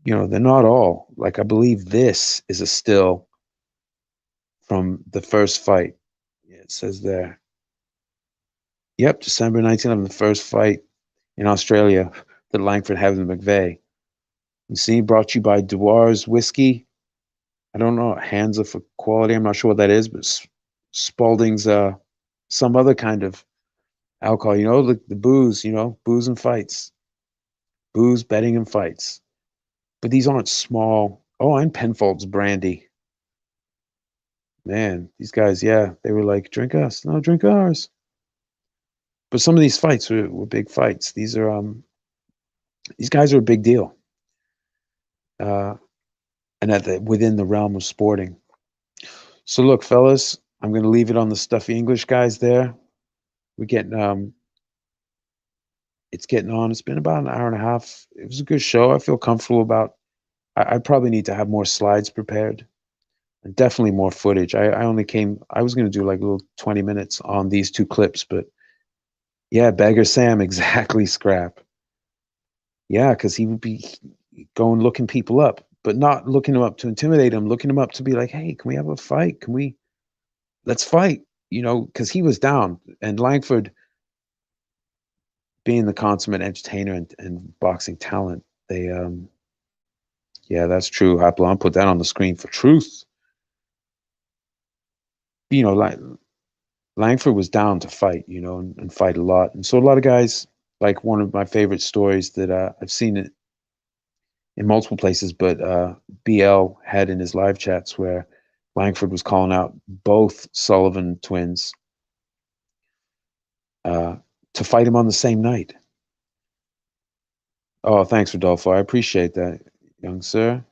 they're not all. Like I believe this is a still from the first fight. Yeah, it says there. Yep, December 1911, the first fight in Australia that Langford had with McVeigh. You see, brought to you by Dewar's Whiskey. I don't know, Hansa for quality. I'm not sure what that is, but Spalding's some other kind of alcohol. The booze, booze and fights. Booze, betting, and fights. But these aren't small. Oh, and Penfold's brandy. Man, these guys, yeah, they were like, drink us. No, drink ours. But some of these fights were big fights. These guys are a big deal. And within the realm of sporting. So look, fellas, I'm going to leave it on the stuffy English guys there. We're getting it's getting on. It's been about an hour and a half. It was a good show. I feel comfortable about. I probably need to have more slides prepared, and definitely more footage. I was going to do like a little 20 minutes on these 2 clips, but yeah, Beggar Sam, exactly, Scrap. Yeah, because he would be going looking people up. but not looking him up to intimidate him, looking him up to be like, hey, can we have a fight? Let's fight, because he was down. And Langford, being the consummate entertainer and boxing talent, yeah, that's true. I'll put that on the screen for truth. Like Langford was down to fight, and fight a lot. And so a lot of guys, like one of my favorite stories that I've seen it in multiple places, but BL had in his live chats where Langford was calling out both Sullivan twins uh, to fight him on the same night. Oh, thanks, Rodolfo. I appreciate that, young sir.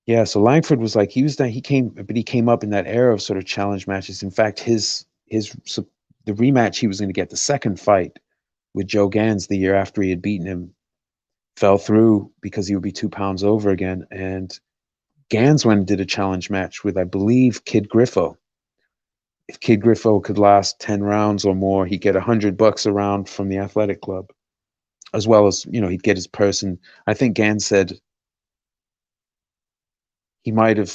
Yeah, so Langford was like he came up in that era of sort of challenge matches. In fact, the rematch he was going to get, the second fight with Joe Gans the year after he had beaten him, fell through because he would be 2 pounds over again. And Gans went and did a challenge match with, I believe, Kid Griffo. If Kid Griffo could last 10 rounds or more, he'd get $100 a round from the athletic club, as well as, he'd get his purse. And I think Gans said he might have,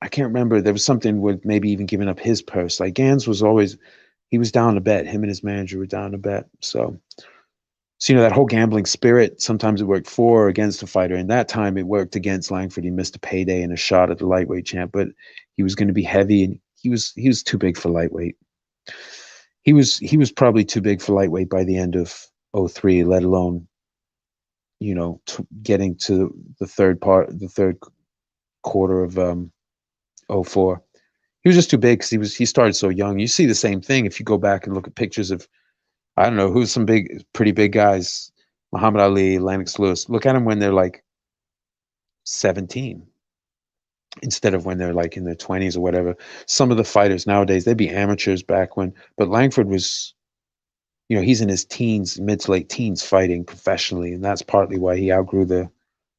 I can't remember, there was something with maybe even giving up his purse. Like Gans was always, he was down to bet. Him and his manager were down to bet. So, that whole gambling spirit, sometimes it worked for or against a fighter. And that time it worked against Langford. He missed a payday and a shot at the lightweight champ, but he was going to be heavy, and he was too big for lightweight. He was probably too big for lightweight by the end of '03, let alone, getting to the third quarter of '04. He was just too big because he started so young. You see the same thing if you go back and look at pictures of, I don't know, who's some pretty big guys, Muhammad Ali, Lennox Lewis. Look at them when they're like 17 instead of when they're like in their 20s or whatever. Some of the fighters nowadays, they'd be amateurs back when, but Langford was, he's in his teens, mid to late teens fighting professionally. And that's partly why he outgrew the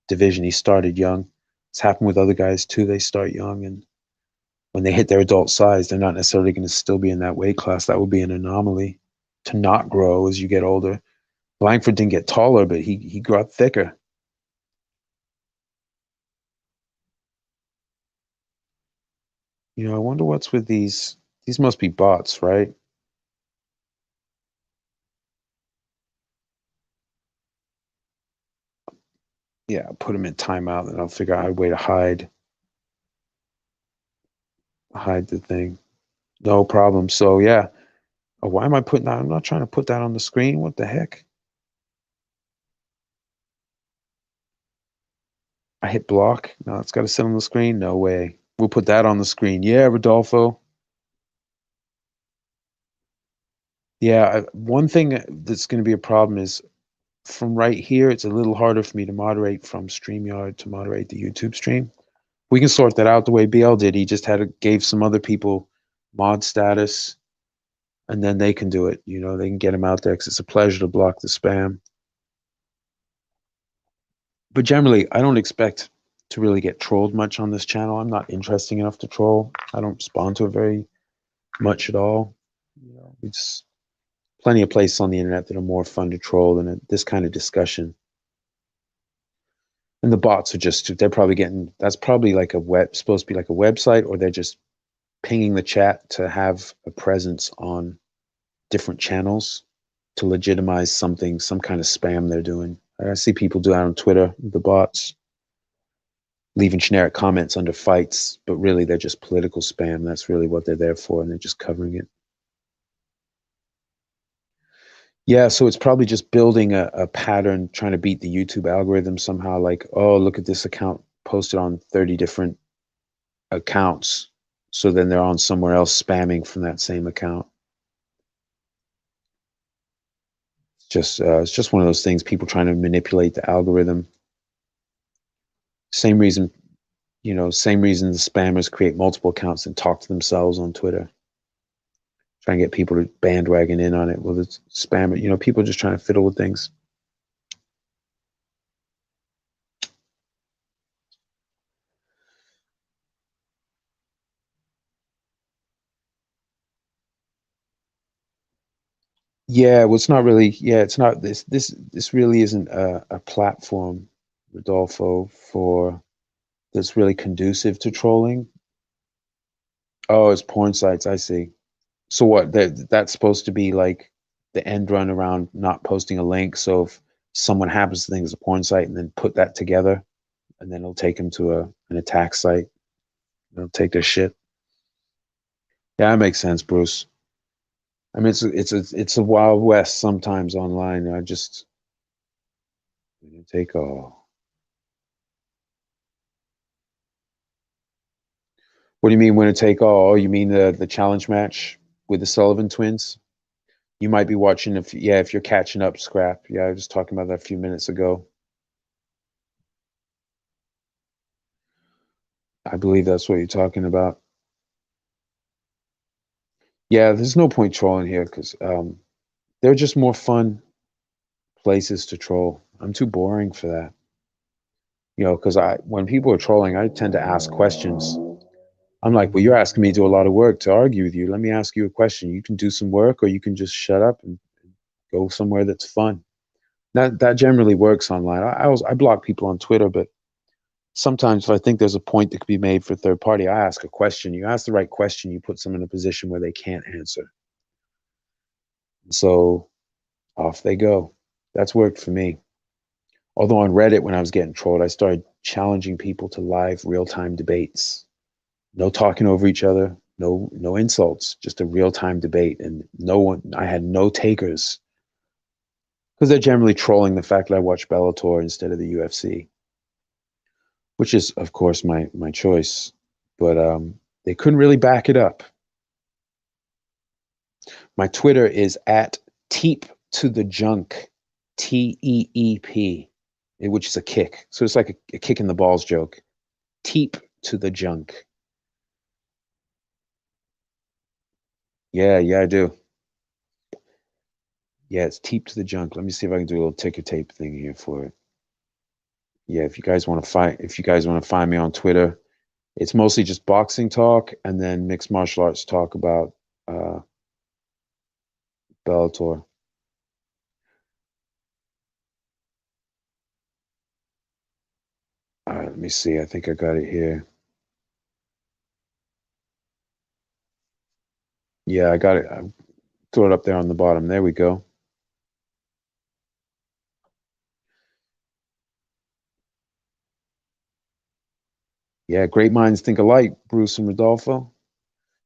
division. He started young. It's happened with other guys too. They start young, and when they hit their adult size, they're not necessarily going to still be in that weight class. That would be an anomaly to not grow as you get older. Langford didn't get taller, but he grew up thicker. I wonder what's with these. These must be bots, right? Yeah, I'll put them in timeout, and I'll figure out a way to hide the thing. No problem. So yeah. Oh, why am I putting that? I'm not trying to put that on the screen. What the heck? I hit block. No, it's got to sit on the screen. No way. We'll put that on the screen. Yeah, Rodolfo. Yeah, one thing that's going to be a problem is from right here, it's a little harder for me to moderate from StreamYard to moderate the YouTube stream. We can sort that out the way BL did. He just gave some other people mod status, and then they can do it. They can get him out there because it's a pleasure to block the spam. But generally, I don't expect to really get trolled much on this channel. I'm not interesting enough to troll. I don't respond to it very much at all. It's plenty of places on the internet that are more fun to troll than this kind of discussion. And the bots are they're probably that's probably like supposed to be like a website, or they're just pinging the chat to have a presence on different channels to legitimize some kind of spam they're doing. I see people do that on Twitter, the bots, leaving generic comments under fights, but really they're just political spam. That's really what they're there for, and they're just covering it. Yeah, so it's probably just building a pattern, trying to beat the YouTube algorithm somehow. Like, oh, look at this account posted on 30 different accounts. So then they're on somewhere else spamming from that same account. It's just one of those things, people trying to manipulate the algorithm. Same reason, same reason the spammers create multiple accounts and talk to themselves on Twitter. Try and get people to bandwagon in on it. Well, it's spammer, people are just trying to fiddle with things. Yeah, well, it's not really. Yeah, it's not this. This really isn't a platform. Rodolfo, for that's really conducive to trolling. Oh, it's porn sites. I see. So what? That's supposed to be like the end run around not posting a link. So if someone happens to think it's a porn site and then put that together, and then it'll take them to an attack site. It'll take their shit. Yeah, that makes sense, Bruce. I mean, it's a wild west sometimes online. I just take all. What do you mean winner take all? Oh, you mean the challenge match with the Sullivan twins? You might be watching if you're catching up, Scrap. Yeah, I was talking about that a few minutes ago. I believe that's what you're talking about. Yeah, there's no point trolling here because they're just more fun places to troll. I'm too boring for that. Because when people are trolling, I tend to ask questions. I'm like, well, you're asking me to do a lot of work to argue with you. Let me ask you a question. You can do some work, or you can just shut up and go somewhere that's fun. That generally works online. I block people on Twitter, but sometimes if I think there's a point that could be made for third party, I ask a question. You ask the right question, you put someone in a position where they can't answer. So off they go. That's worked for me. Although on Reddit, when I was getting trolled, I started challenging people to live real time debates. No talking over each other, no insults, just a real time debate. And no one, I had no takers because they're generally trolling the fact that I watch Bellator instead of the UFC, which is, of course, my choice. But they couldn't really back it up. My Twitter is at Teep to the Junk, TEEP, which is a kick. So it's like a kick in the balls joke. Teep to the Junk. Yeah, I do. Yeah, it's Teep to the Junk. Let me see if I can do a little ticker tape thing here for it. Yeah, if you guys want to find me on Twitter, it's mostly just boxing talk and then mixed martial arts talk about Bellator. All right, let me see. I think I got it here. Yeah, I got it. I throw it up there on the bottom. There we go. Yeah, great minds think alike, Bruce and Rodolfo.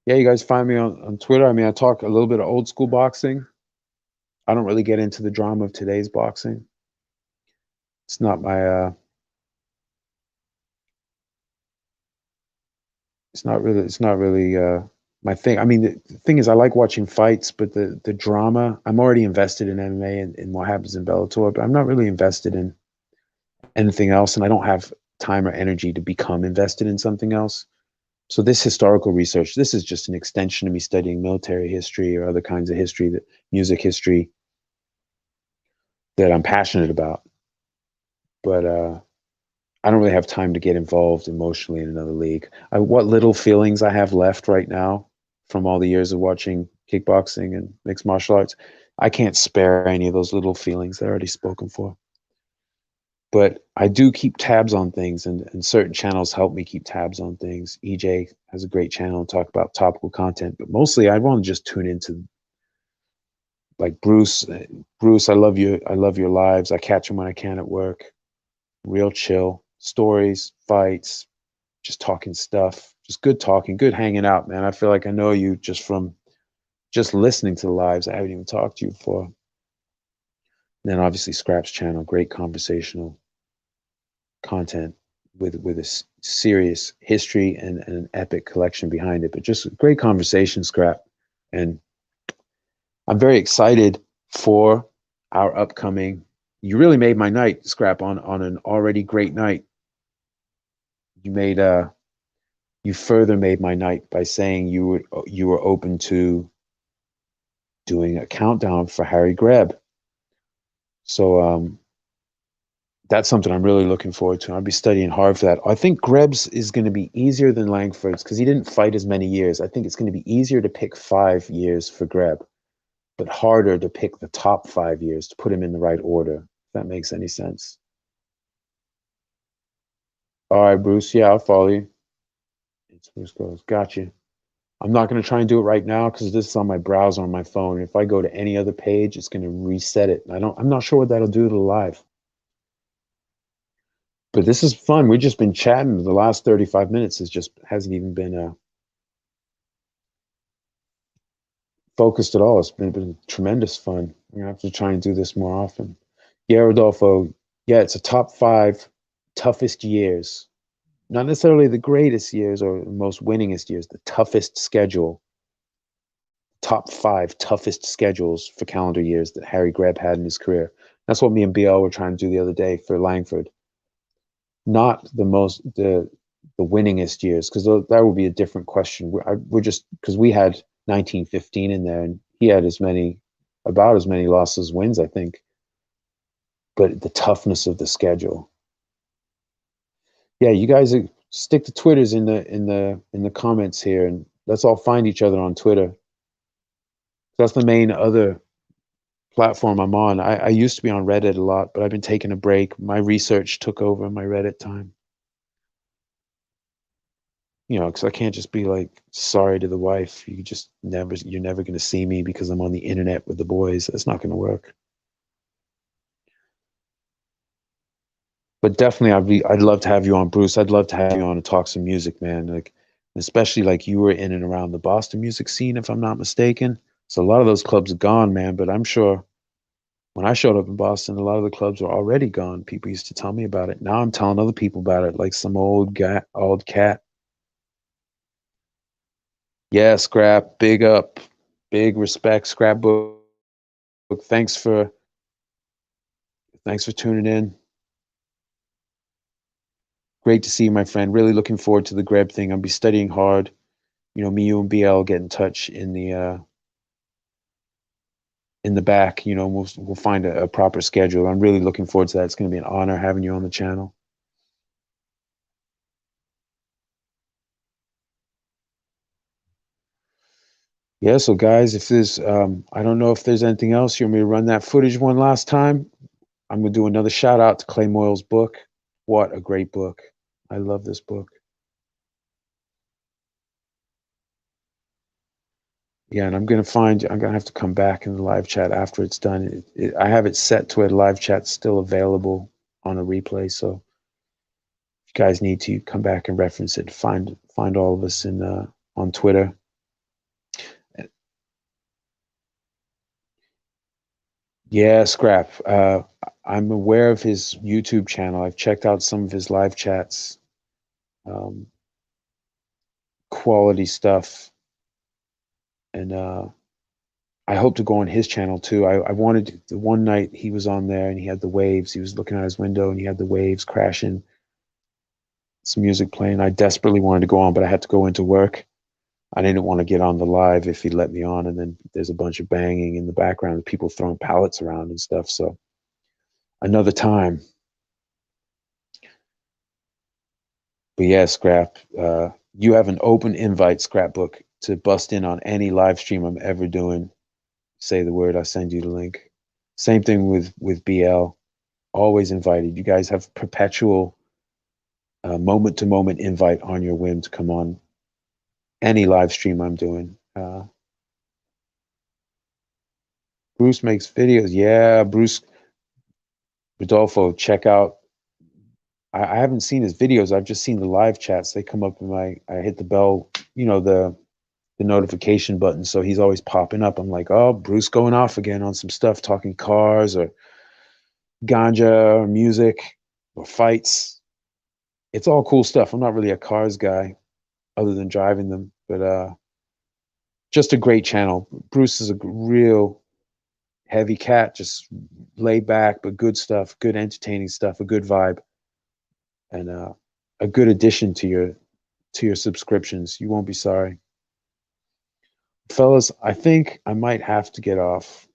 Yeah, you guys find me on Twitter. I mean, I talk a little bit of old school boxing. I don't really get into the drama of today's boxing. It's not my it's not really my thing. I mean, the thing is I like watching fights, but the drama, I'm already invested in MMA and what happens in Bellator, but I'm not really invested in anything else, and I don't have time or energy to become invested in something else. So this historical research, this is just an extension of me studying military history or other kinds of history, that music history that I'm passionate about. But I don't really have time to get involved emotionally in another league. What little feelings I have left right now from all the years of watching kickboxing and mixed martial arts, I can't spare any of those little feelings. They're already spoken for. But I do keep tabs on things, and certain channels help me keep tabs on things. EJ has a great channel to talk about topical content, but mostly I want to just tune into like Bruce. Bruce, I love your lives. I catch him when I can at work. Real chill stories, fights, just talking stuff, just good talking, good hanging out, man. I feel like I know you just from just listening to the lives. I haven't even talked to you before. And then obviously Scrap's channel, great conversational content with a serious history and an epic collection behind it. But just great conversation, Scrap. And I'm very excited for our upcoming. You really made my night, Scrap, on an already great night. You made you further made my night by saying you were open to doing a countdown for Harry Greb. So that's something I'm really looking forward to. I'll be studying hard for that. I think Greb's is going to be easier than Langford's because he didn't fight as many years. I think it's going to be easier to pick 5 years for Greb, but harder to pick the top 5 years to put him in the right order. If that makes any sense. All right, Bruce. Yeah, I'll follow you. It's Bruce Goes. Got you. I'm not going to try and do it right now because this is on my browser on my phone. If I go to any other page, it's going to reset it. I'm not sure what that'll do to the live. But this is fun. We've just been chatting. The last 35 minutes hasn't even been focused at all. It's been tremendous fun. I'm gonna have to try and do this more often. Yeah, Rodolfo. Yeah, it's a top five toughest years. Not necessarily the greatest years or the most winningest years, the toughest schedule. Top five toughest schedules for calendar years that Harry Greb had in his career. That's what me and BL were trying to do the other day for Langford. Not the winningest years, because that would be a different question. We're just because we had 1915 in there, and he had about as many losses as wins, I think. But the toughness of the schedule. Yeah, you guys stick the Twitters in the comments here, and let's all find each other on Twitter. That's the main other platform I'm on. I used to be on Reddit a lot, but I've been taking a break. My research took over my Reddit time. Because I can't just be like sorry to the wife. You're never going to see me because I'm on the internet with the boys. That's not going to work. But definitely, I'd love to have you on, Bruce. I'd love to have you on and talk some music, man. Like, especially like you were in and around the Boston music scene, if I'm not mistaken. So a lot of those clubs are gone, man. But I'm sure when I showed up in Boston, a lot of the clubs were already gone. People used to tell me about it. Now I'm telling other people about it, like some old guy, old cat. Yeah, Scrap, big up, big respect, Scrapbook. Thanks for tuning in. Great to see you, my friend. Really looking forward to the Greb thing. I'll be studying hard. Me, you, and BL get in touch in the back. We'll find a proper schedule. I'm really looking forward to that. It's going to be an honor having you on the channel. Yeah, so guys, if there's I don't know if there's anything else. You want me to run that footage one last time? I'm gonna do another shout out to Clay Moyle's book. What a great book. I love this book. Yeah, and I'm gonna have to come back in the live chat after it's done. I have it set to a live chat still available on a replay. So if you guys need to come back and reference it, find all of us in on Twitter. Yeah, Scrap. I'm aware of his YouTube channel. I've checked out some of his live chats. Um, Quality stuff, and I hope to go on his channel too. I wanted the one night he was on there and he had the waves. He was looking out his window and he had the waves crashing, some music playing. I desperately wanted to go on, but I had to go into work. I didn't want to get on the live if he let me on, and then there's a bunch of banging in the background, people throwing pallets around and stuff. So another time. But yeah, Scrap, you have an open invite, Scrapbook, to bust in on any live stream I'm ever doing. Say the word, I'll send you the link. Same thing with BL. Always invited. You guys have perpetual moment to moment invite on your whim to come on any live stream I'm doing. Bruce makes videos. Yeah, Bruce Rodolfo, check out. I haven't seen his videos. I've just seen the live chats. They come up in I hit the bell, the notification button. So he's always popping up. I'm like, oh, Bruce going off again on some stuff, talking cars or ganja or music or fights. It's all cool stuff. I'm not really a cars guy other than driving them, but just a great channel. Bruce is a real heavy cat, just laid back, but good stuff, good entertaining stuff, a good vibe, and a good addition to your subscriptions. You won't be sorry. Fellas, I think I might have to get off.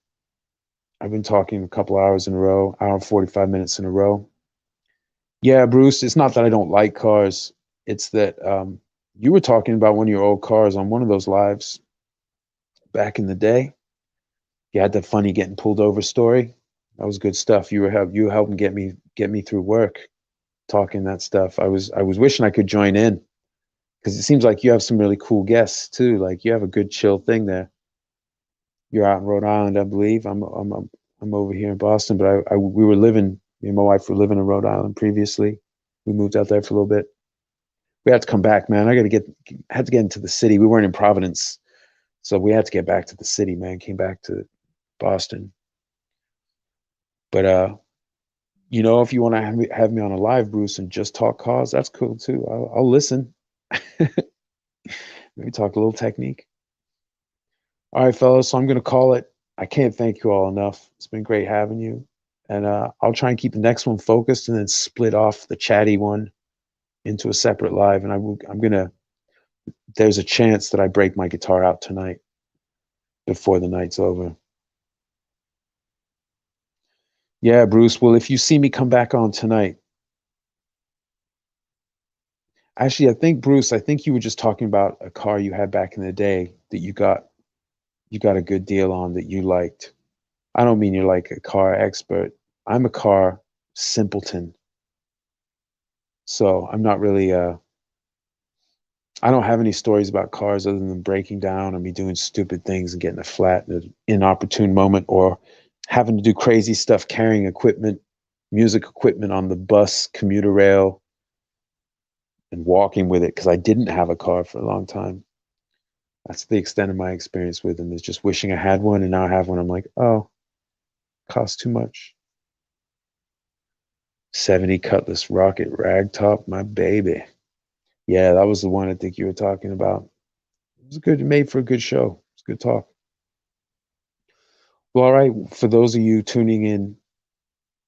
I've been talking a couple hours in a row, hour and 45 minutes in a row. Yeah, Bruce, it's not that I don't like cars. It's that you were talking about one of your old cars on one of those lives back in the day. You had the funny getting pulled over story. That was good stuff. You were helping get me through work. talking that stuff. I was wishing I could join in because it seems like you have some really cool guests too. Like you have a good chill thing there. You're out in Rhode Island, I believe. I'm over here in Boston, but we were living. Me and my wife were living in Rhode Island previously. We moved out there for a little bit. We had to come back, man. Had to get into the city. We weren't in Providence, so we had to get back to the city, man. Came back to Boston, but if you want to have me on a live, Bruce, and just talk cars, that's cool too. I'll listen. Maybe talk a little technique. All right, fellas. So I'm going to call it. I can't thank you all enough. It's been great having you. And I'll try and keep the next one focused and then split off the chatty one into a separate live. And there's a chance that I break my guitar out tonight before the night's over. Yeah, Bruce. Well, if you see me come back on tonight, actually, Bruce, I think you were just talking about a car you had back in the day that you got a good deal on that you liked. I don't mean you're like a car expert. I'm a car simpleton. So I'm not really I don't have any stories about cars other than breaking down or me doing stupid things and getting a flat in an inopportune moment or having to do crazy stuff carrying equipment, music equipment on the bus, commuter rail, and walking with it because I didn't have a car for a long time. That's the extent of my experience with them, is just wishing I had one, and now I have one. I'm like, oh, costs too much. 70 Cutlass Rocket Ragtop, my baby. Yeah, that was the one I think you were talking about. It was good, made for a good show. It's good talk. Well, all right, for those of you tuning in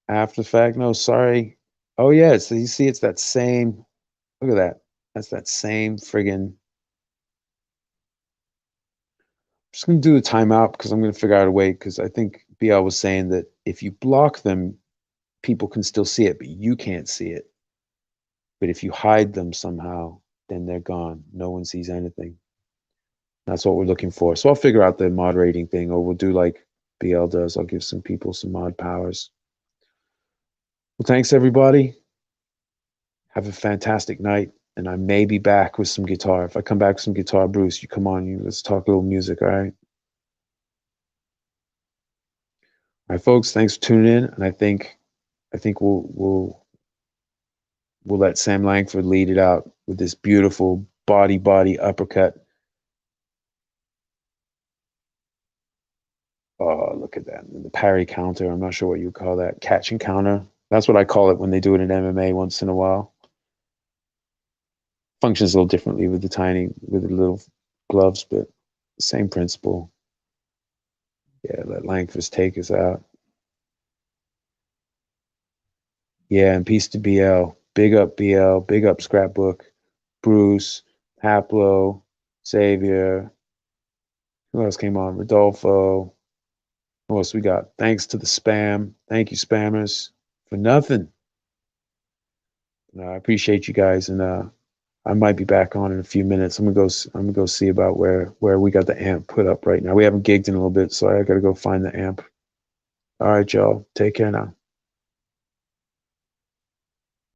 after the fact, no, sorry. Oh, yeah, so you see, it's that same, look at that. That's that same friggin'. I'm just going to do a timeout because I'm going to figure out a way, because I think BL was saying that if you block them, people can still see it, but you can't see it. But if you hide them somehow, then they're gone. No one sees anything. That's what we're looking for. So I'll figure out the moderating thing, or we'll do like BL does. I'll give some people some mod powers. Well, thanks, everybody. Have a fantastic night. And I may be back with some guitar. If I come back with some guitar, Bruce, you come on, let's talk a little music, all right? All right, folks, thanks for tuning in. And I think we'll let Sam Langford lead it out with this beautiful body uppercut. Oh, look at that. The parry counter. I'm not sure what you call that. Catch and counter. That's what I call it when they do it in MMA once in a while. Functions a little differently with the little gloves, but same principle. Yeah, let Langford take us out. Yeah, and peace to BL. Big up BL. Big up Scrapbook. Bruce, Haplo, Xavier. Who else came on? Rodolfo. What else we got? Thanks to the spam. Thank you, spammers, for nothing. I appreciate you guys, and I might be back on in a few minutes. I'm gonna go see about where we got the amp put up right now. We haven't gigged in a little bit, so I gotta go find the amp. All right, y'all. Take care now.